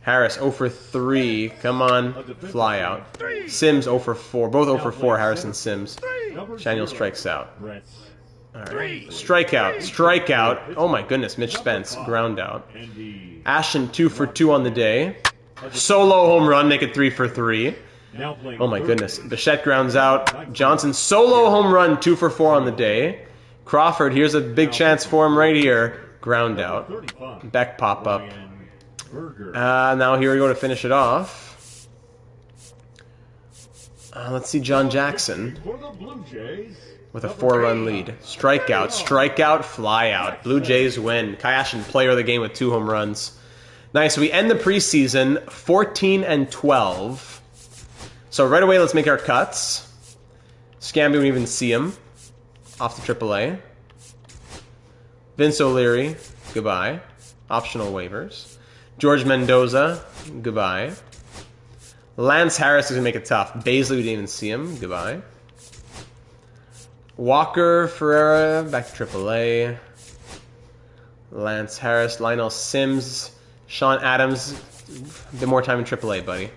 Harris, 0 for 3. Come on, fly out. Sims, 0 for 4. Both 0 for 4, Harris and Sims. Shanuel strikes out. All right. Strikeout, strikeout. Oh my goodness, Mitch Spence, ground out. Ashton, 2 for 2 on the day. Solo home run, make it 3 for 3. Oh my goodness. Bichette grounds out. Johnson, solo home run, 2 for 4 on the day. Crawford, here's a big chance for him right here. Ground out. Beck pop up. Now here we go to finish it off. Let's see John Jackson with a 4-run lead. Strikeout, strikeout, fly out. Blue Jays win. Kai Ashton, player of the game with 2 home runs. Nice. We end the preseason 14 and 12. So right away, let's make our cuts. Scamby, we don't even see him. Off to AAA. Vince O'Leary, goodbye. Optional waivers. George Mendoza, goodbye. Lance Harris is going to make it tough. Baisley, we didn't even see him. Goodbye. Walker Ferreira, back to AAA. Lance Harris, Lionel Sims, Sean Adams. A bit more time in AAA, buddy.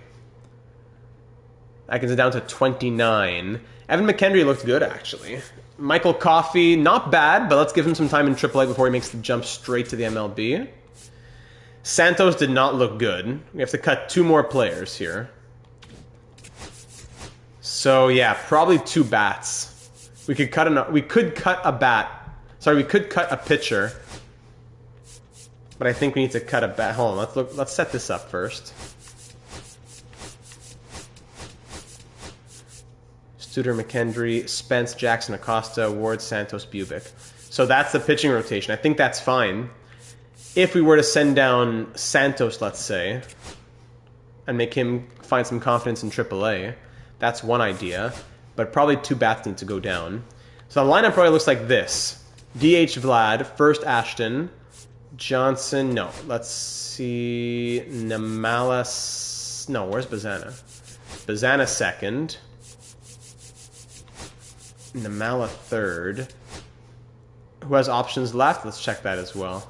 That gets it down to 29. Evan McKendry looked good, actually. Michael Coffey, not bad, but let's give him some time in AAA before he makes the jump straight to the MLB. Santos did not look good. We have to cut 2 more players here. So yeah, probably 2 bats. We could cut a bat. Sorry, we could cut a pitcher. But I think we need to cut a bat. Hold on, let's set this up first. Studer, McKendry, Spence, Jackson, Acosta, Ward, Santos, Bubic. So that's the pitching rotation. I think that's fine. If we were to send down Santos, let's say, and make him find some confidence in AAA, that's one idea. But probably 2 bats need to go down. So the lineup probably looks like this. DH Vlad, first Ashton, Johnson, no. Let's see, Namalas, no, where's Bazana? Bazana second. Namala third. Who has options left? Let's check that as well.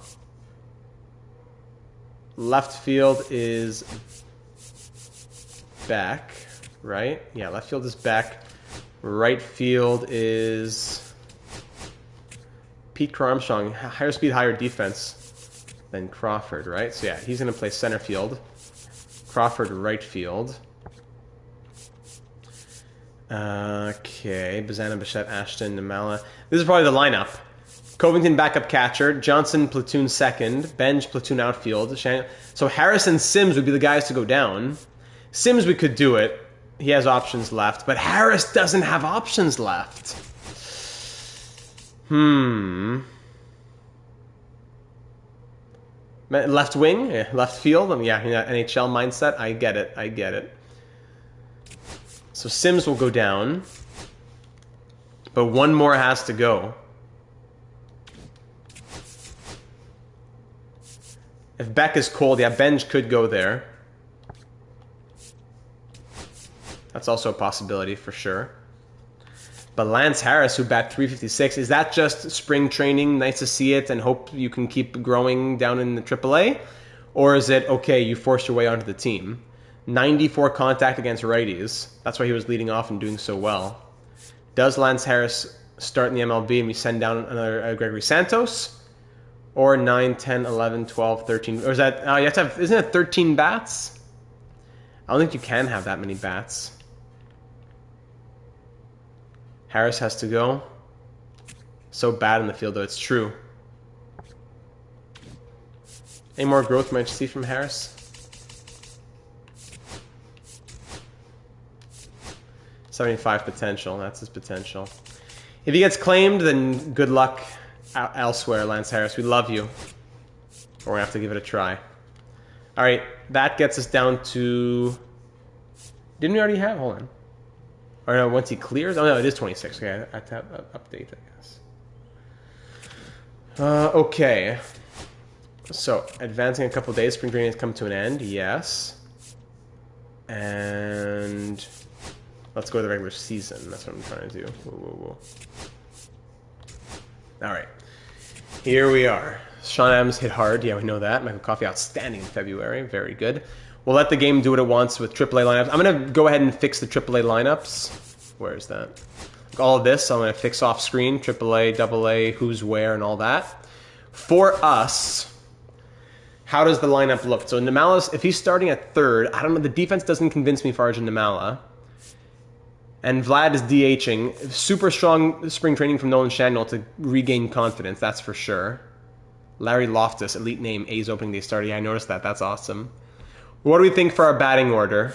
Left field is Beck, right? Yeah, left field is Beck. Right field is Pete Armstrong. Higher speed, higher defense than Crawford, right? So yeah, he's going to play center field. Crawford right field. Okay, Bazana, Bichette, Ashton, Namala. This is probably the lineup. Covington backup catcher, Johnson platoon second, Benj platoon outfield. So Harris and Sims would be the guys to go down. Sims, we could do it. He has options left, but Harris doesn't have options left. Left wing, yeah, left field. Yeah, NHL mindset. I get it. So Sims will go down, but 1 more has to go. If Beck is cold, yeah, Benj could go there. That's also a possibility for sure. But Lance Harris, who bat 356, is that just spring training, nice to see it, and hope you can keep growing down in the AAA? Or is it, okay, you forced your way onto the team? 94 contact against righties. That's why he was leading off and doing so well. Does Lance Harris start in the MLB and we send down another Gregory Santos? Or 9, 10, 11, 12, 13... Or is that... you have to have... Isn't it 13 bats? I don't think you can have that many bats. Harris has to go. So bad in the field, though. It's true. Any more growth might you see from Harris? 75 potential. That's his potential. If he gets claimed, then good luck elsewhere, Lance Harris. We love you. We're going to have to give it a try. All right. That gets us down to... Didn't we already have... Hold on. Or no, once he clears... Oh, no, it is 26. Okay, I have to have an update, I guess. Okay. So, advancing a couple days. Spring training has come to an end. Yes. And... Let's go to the regular season. That's what I'm trying to do. Whoa. All right. Here we are. Sean Adams hit hard. Yeah, we know that. Michael Coffey outstanding in February. Very good. We'll let the game do what it wants with AAA lineups. I'm going to go ahead and fix the AAA lineups. Where is that? All of this, I'm going to fix off screen. AAA, AA, who's where, and all that. For us, how does the lineup look? So Namala, if he's starting at third, I don't know. The defense doesn't convince me for Arjun Namala. And Vlad is DHing. Super strong spring training from Nolan Shandell to regain confidence, that's for sure. Larry Loftus, elite name, A's opening day starter. Yeah, I noticed that. That's awesome. What do we think for our batting order?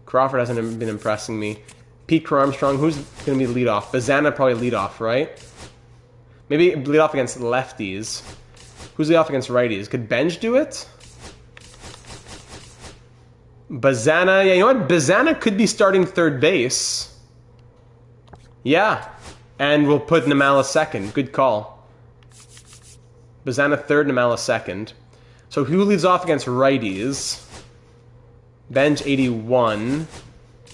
Crawford hasn't been impressing me. Pete Armstrong, who's going to be lead off? Bazana probably lead off, right? Maybe lead off against lefties. Who's lead off against righties? Could Benj do it? Bazana, yeah, you know what? Bazana could be starting third base. Yeah. And we'll put Namala second. Good call. Bazana third, Namala second. So who leads off against righties? Benj 81.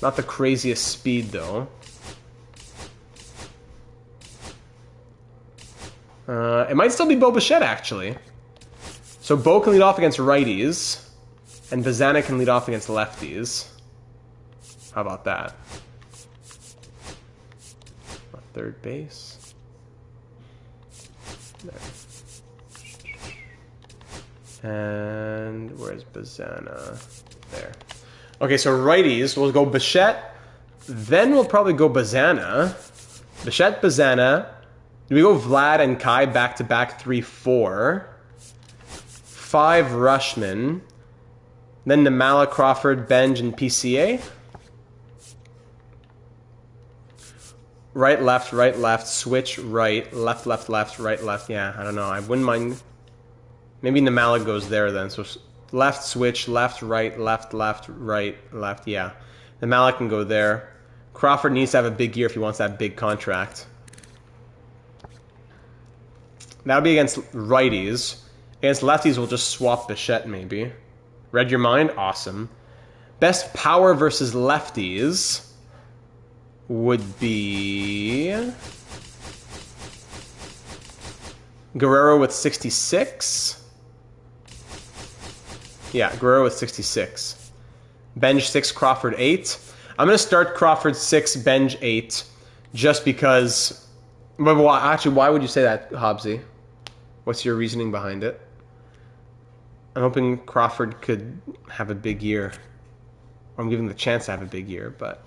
Not the craziest speed, though. It might still be Bo Bichette, actually. So Bo can lead off against righties. And Bazana can lead off against lefties. How about that? third base. There. And where's Bazana? There. Okay, so righties, we'll go Bichette. Then we'll probably go Bazana. Bichette, Bazana. Do we go Vlad and Kai back-to-back 3-4? 5 Rushman. Then Namala, Crawford, Benj, and PCA. Right, left, switch, right, left, right, left. Yeah, I don't know. I wouldn't mind. Maybe Namala goes there then. So left, switch, left, right, left, right, left. Yeah. Namala can go there. Crawford needs to have a big year if he wants that big contract. That'll be against righties. Against lefties, we'll just swap Bichette maybe. Read your mind? Awesome. Best power versus lefties would be Guerrero with 66. Yeah, Guerrero with 66. Benj 6, Crawford 8. I'm going to start Crawford 6, Benj 8, just because... But actually, why would you say that, Hobbsy? What's your reasoning behind it? I'm hoping Crawford could have a big year. Or I'm giving him the chance to have a big year, but...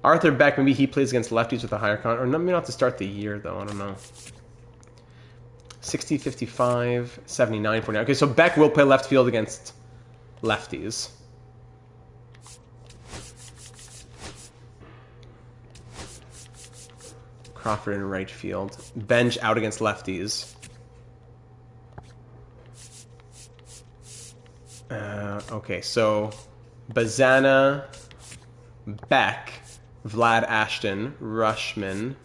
Arthur Beck, maybe he plays against lefties with a higher con... Or maybe not to start the year, though. I don't know. 60, 55, 79, 49. Okay, so Beck will play left field against lefties. Crawford in right field. Benj out against lefties. Okay, so Bazana, Beck, Vlad Ashton, Rushman,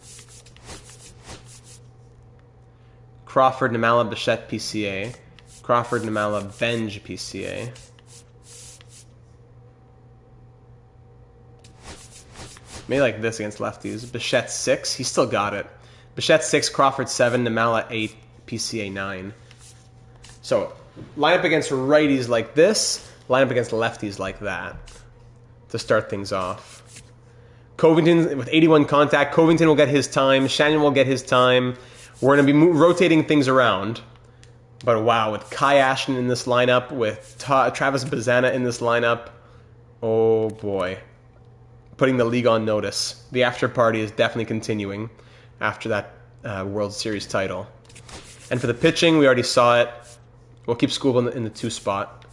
Crawford, Namala, Bichette, PCA. Crawford, Namala, Benj, PCA. Maybe like this against lefties. Bichette 6, he still got it. Bichette 6, Crawford 7, Namala 8, PCA 9. So, line up against righties like this, line up against lefties like that to start things off. Covington with 81 contact. Covington will get his time. Shannon will get his time. We're going to be rotating things around. But wow, with Kai Ashton in this lineup, with Travis Bazana in this lineup, oh boy. Putting the league on notice. The after party is definitely continuing after that World Series title. And for the pitching, we already saw it. We'll keep School in the 2 spot.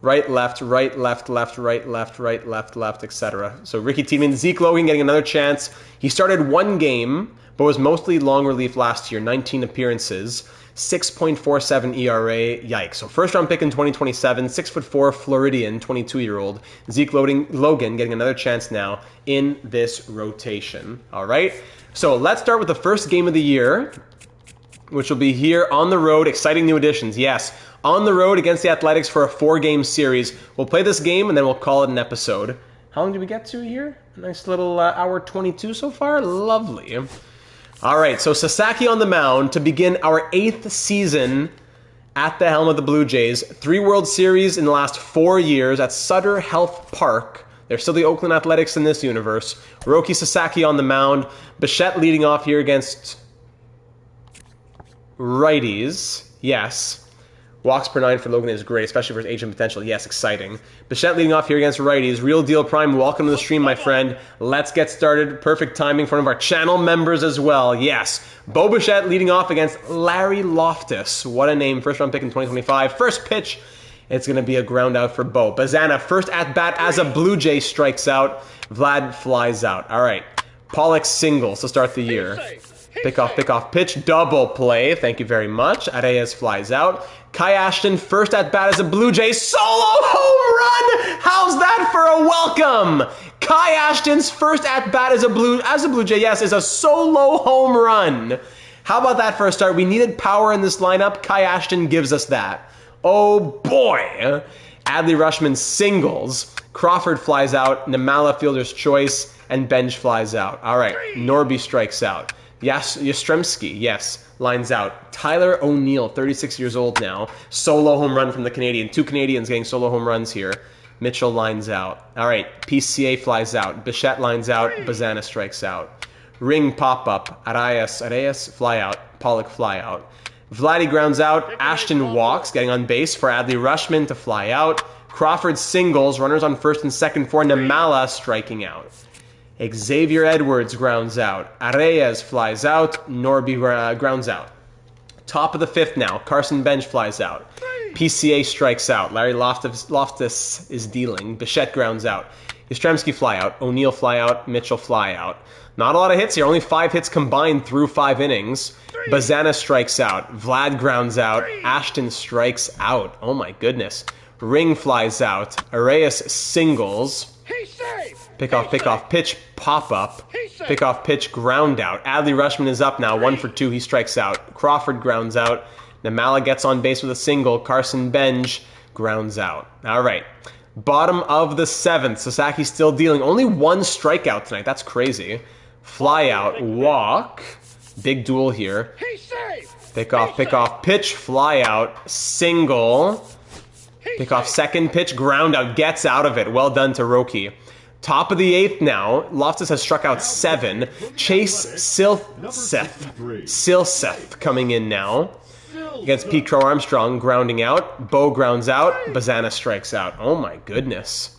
Right, left, right, left, left, right, left, right, left, left, etc. So Ricky Tiedemann, Zeke Logan getting another chance. He started 1 game, but was mostly long relief last year. 19 appearances, 6.47 ERA. Yikes. So first round pick in 2027, 6'4" Floridian, 22-year-old. Zeke Logan getting another chance now in this rotation. All right. So let's start with the first game of the year, which will be here on the road. Exciting new additions. Yes. On the road against the Athletics for a 4-game series. We'll play this game and then we'll call it an episode. How long did we get to here? A nice little hour 22 so far. Lovely. All right, so Sasaki on the mound to begin our 8th season at the helm of the Blue Jays. 3 World Series in the last 4 years at Sutter Health Park. They're still the Oakland Athletics in this universe. Hiroki Sasaki on the mound. Bichette leading off here against righties. Yes. Walks per 9 for Logan is great, especially for his agent potential. Yes, exciting. Bichette leading off here against righties. Real Deal Prime, welcome to the stream, my friend. Let's get started. Perfect timing for one of our channel members as well. Yes. Bo Bichette leading off against Larry Loftus. What a name. First round pick in 2025. First pitch. It's going to be a ground out for Bo. Bazana, first at bat as a Blue Jay, strikes out. Vlad flies out. All right. Pollock singles to start the year. Pick off, pitch, double play. Thank you very much. Arraez flies out. Kai Ashton, first at bat as a Blue Jay, solo home run! How's that for a welcome? Kai Ashton's first at bat as a Blue Jay, yes, is a solo home run. How about that for a start? We needed power in this lineup. Kai Ashton gives us that. Oh boy. Adley Rushman singles. Crawford flies out. Namala fielder's choice. And Benj flies out. All right. Norby strikes out. Yastrzemski, yes, lines out. Tyler O'Neill, 36 years old now. Solo home run from the Canadian. 2 Canadians getting solo home runs here. Mitchell lines out. All right, PCA flies out. Bichette lines out. Bazana strikes out. Ring pop-up. Arias fly out. Pollock fly out. Vladdy grounds out. Ashton walks, getting on base for Adley Rutschman to fly out. Crawford singles. Runners on first and second for Namala striking out. Xavier Edwards grounds out. Arias flies out. Norby grounds out. Top of the 5th now. Carson Bench flies out. PCA strikes out. Larry Loftus is dealing. Bichette grounds out. Yastrzemski fly out. O'Neill fly out. Mitchell fly out. Not a lot of hits here. Only 5 hits combined through 5 innings. Bazana strikes out. Vlad grounds out. Ashton strikes out. Oh my goodness. Ring flies out. Arias singles. Pick off, pitch, pop up. Pick off, pitch, ground out. Adley Rutschman is up now, 1 for 2. He strikes out. Crawford grounds out. Namala gets on base with a single. Carson Benj grounds out. All right. Bottom of the 7th. Sasaki still dealing. Only 1 strikeout tonight. That's crazy. Fly out, walk. Big duel here. Pick off, pitch, fly out, single. Pick off, second pitch, ground out, gets out of it. Well done to Roki. Top of the 8th now. Loftus has struck out 7. Chase Silseth coming in now. Against Pete Crow Armstrong, grounding out. Bo grounds out. Bazana strikes out. Oh my goodness.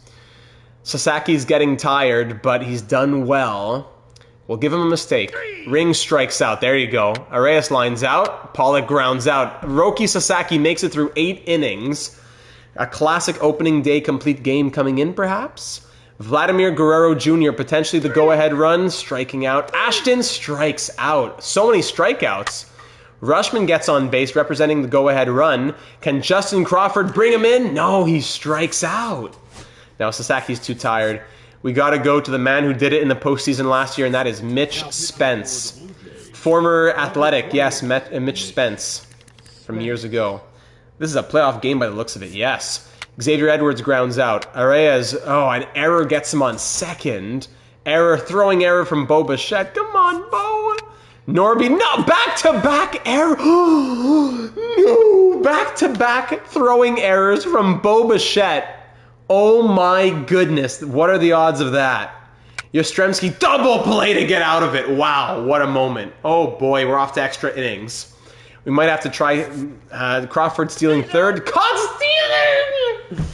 Sasaki's getting tired, but he's done well. We'll give him a mistake. Ring strikes out. There you go. Arias lines out. Pollock grounds out. Roki Sasaki makes it through 8 innings. A classic opening day complete game coming in, perhaps? Vladimir Guerrero Jr., potentially the go-ahead run, striking out. Ashton strikes out. So many strikeouts. Rutschman gets on base, representing the go-ahead run. Can Justin Crawford bring him in? No, he strikes out. Now Sasaki's too tired. We got to go to the man who did it in the postseason last year, and that is Mitch Spence. Former Athletic, yes, Mitch Spence from years ago. This is a playoff game by the looks of it, yes. Xavier Edwards grounds out. Arias, an error gets him on second. Throwing error from Bo Bichette. Come on, Bo. Norby, no, back-to-back error. No, back-to-back throwing errors from Bo Bichette. Oh my goodness, what are the odds of that? Yastrzemski, double play to get out of it. Wow, what a moment. Oh boy, we're off to extra innings. We might have to try Crawford stealing third. Caught stealing!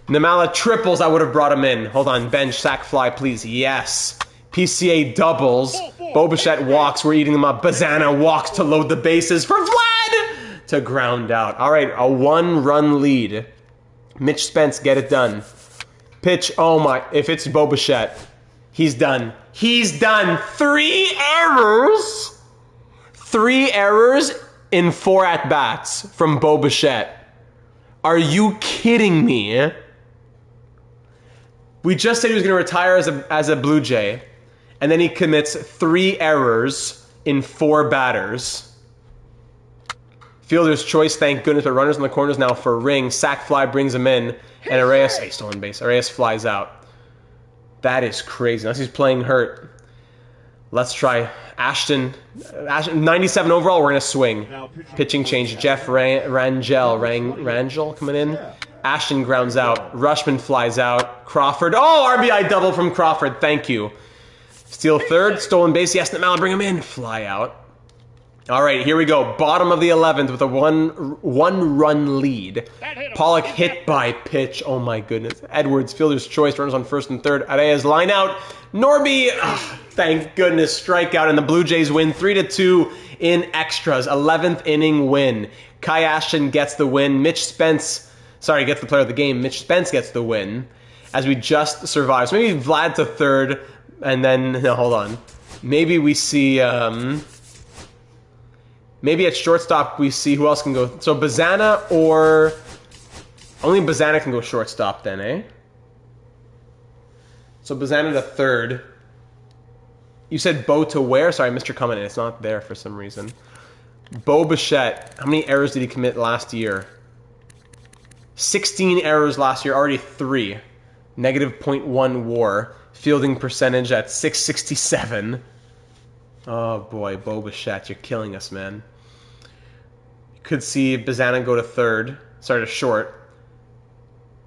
Namala triples, I would have brought him in. Hold on, bench, sack fly, please. Yes. PCA doubles. Bo Bichette walks, we're eating them up. Bazana walks to load the bases for Vlad to ground out. All right, a 1-run lead. Mitch Spence, get it done. Pitch, oh my, if it's Bo Bichette, he's done. He's done. 3 errors. 3 errors in 4 at-bats from Bo Bichette. Are you kidding me? We just said he was going to retire as a Blue Jay, and then he commits 3 errors in 4 batters. Fielder's choice, thank goodness, but runners in the corners now for Ring. Sack fly brings him in, and Arias, stolen base. Arias flies out. That is crazy. Unless he's playing hurt. Let's try Ashton, 97 overall, we're going to swing. Pitching change, Jeff Rangel coming in. Ashton grounds out. Rutschman flies out. Crawford, RBI double from Crawford, thank you. Steal third, stolen base, yes, Namala, bring him in. Fly out. All right, here we go. Bottom of the 11th with a one-run lead. Pollock hit by pitch. Oh, my goodness. Edwards, fielder's choice, runners on first and third. Arias line out. Norby, thank goodness, strikeout, and the Blue Jays win 3-2 in extras. 11th inning win. Kai Ashton gets the win. Gets the player of the game. Mitch Spence gets the win as we just survive. So maybe Vlad to third, and then, no, hold on. Maybe we see... Maybe at shortstop we see who else can go. So Bazana or... Only Bazana can go shortstop then, eh? So Bazana to third. You said Bo to where? Sorry, I missed your comment. It's not there for some reason. Bo Bichette. How many errors did he commit last year? 16 errors last year. Already 3. Negative .1 WAR. Fielding percentage at .667. Oh boy, Bo Bichette, you're killing us, man. You could see Bazana go to third, sorry, to short.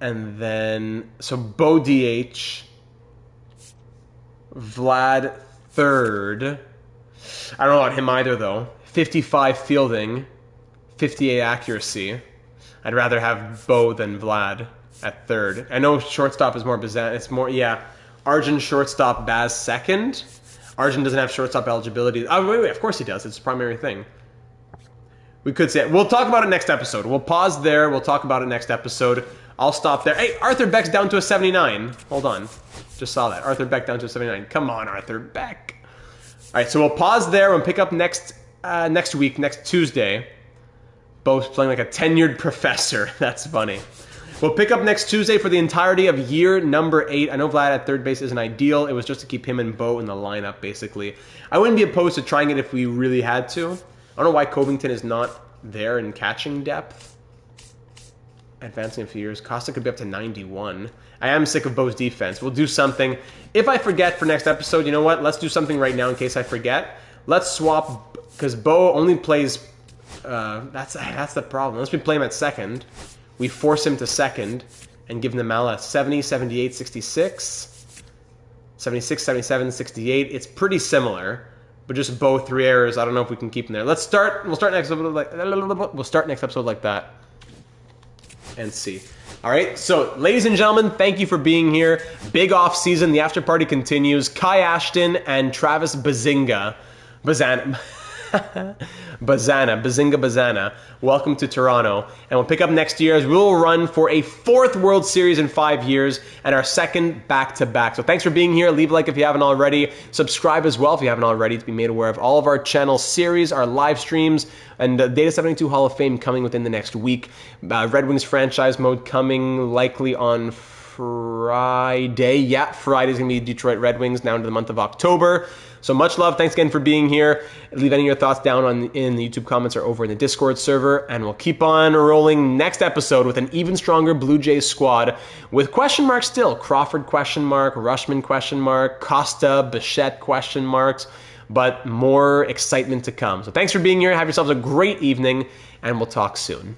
And then, so Bo DH, Vlad third. I don't know about him either, though. 55 fielding, 58 accuracy. I'd rather have Bo than Vlad at third. I know shortstop is more Bazan. It's more, yeah. Arjun shortstop, Baz second. Arjun doesn't have shortstop eligibility. Oh, wait, of course he does. It's a primary thing. We could say it. We'll talk about it next episode. We'll pause there. We'll talk about it next episode. I'll stop there. Hey, Arthur Beck's down to a 79. Hold on. Just saw that. Arthur Beck down to a 79. Come on, Arthur Beck. All right, so we'll pause there and pick up next week, next Tuesday. Bo's playing like a tenured professor. That's funny. We'll pick up next Tuesday for the entirety of year number 8. I know Vlad at third base isn't ideal. It was just to keep him and Bo in the lineup, basically. I wouldn't be opposed to trying it if we really had to. I don't know why Covington is not there in catching depth. Advancing a few years. Costa could be up to 91. I am sick of Bo's defense. We'll do something. If I forget for next episode, you know what? Let's do something right now in case I forget. Let's swap, because Bo only plays... that's the problem. Unless we play him at second, we force him to second and give Namala 70, 78, 66, 76, 77, 68. It's pretty similar, but just Bo 3 errors. I don't know if we can keep him there. We'll start next episode like that and see. All right, so ladies and gentlemen, thank you for being here. Big off season. The after party continues. Kai Ashton and Travis Bazinga. Bazana. Welcome to Toronto. And we'll pick up next year as we'll run for a 4th World Series in 5 years and our 2nd back-to-back. So thanks for being here. Leave a like if you haven't already. Subscribe as well if you haven't already to be made aware of all of our channel series, our live streams, and Data 72 Hall of Fame coming within the next week. Red Wings franchise mode coming likely on Friday. Yeah, Friday's going to be Detroit Red Wings now into the month of October. So much love. Thanks again for being here. Leave any of your thoughts down in the YouTube comments or over in the Discord server. And we'll keep on rolling next episode with an even stronger Blue Jays squad with question marks still. Crawford question mark, Rushman question mark, Costa, Bichette question marks, but more excitement to come. So thanks for being here. Have yourselves a great evening, and we'll talk soon.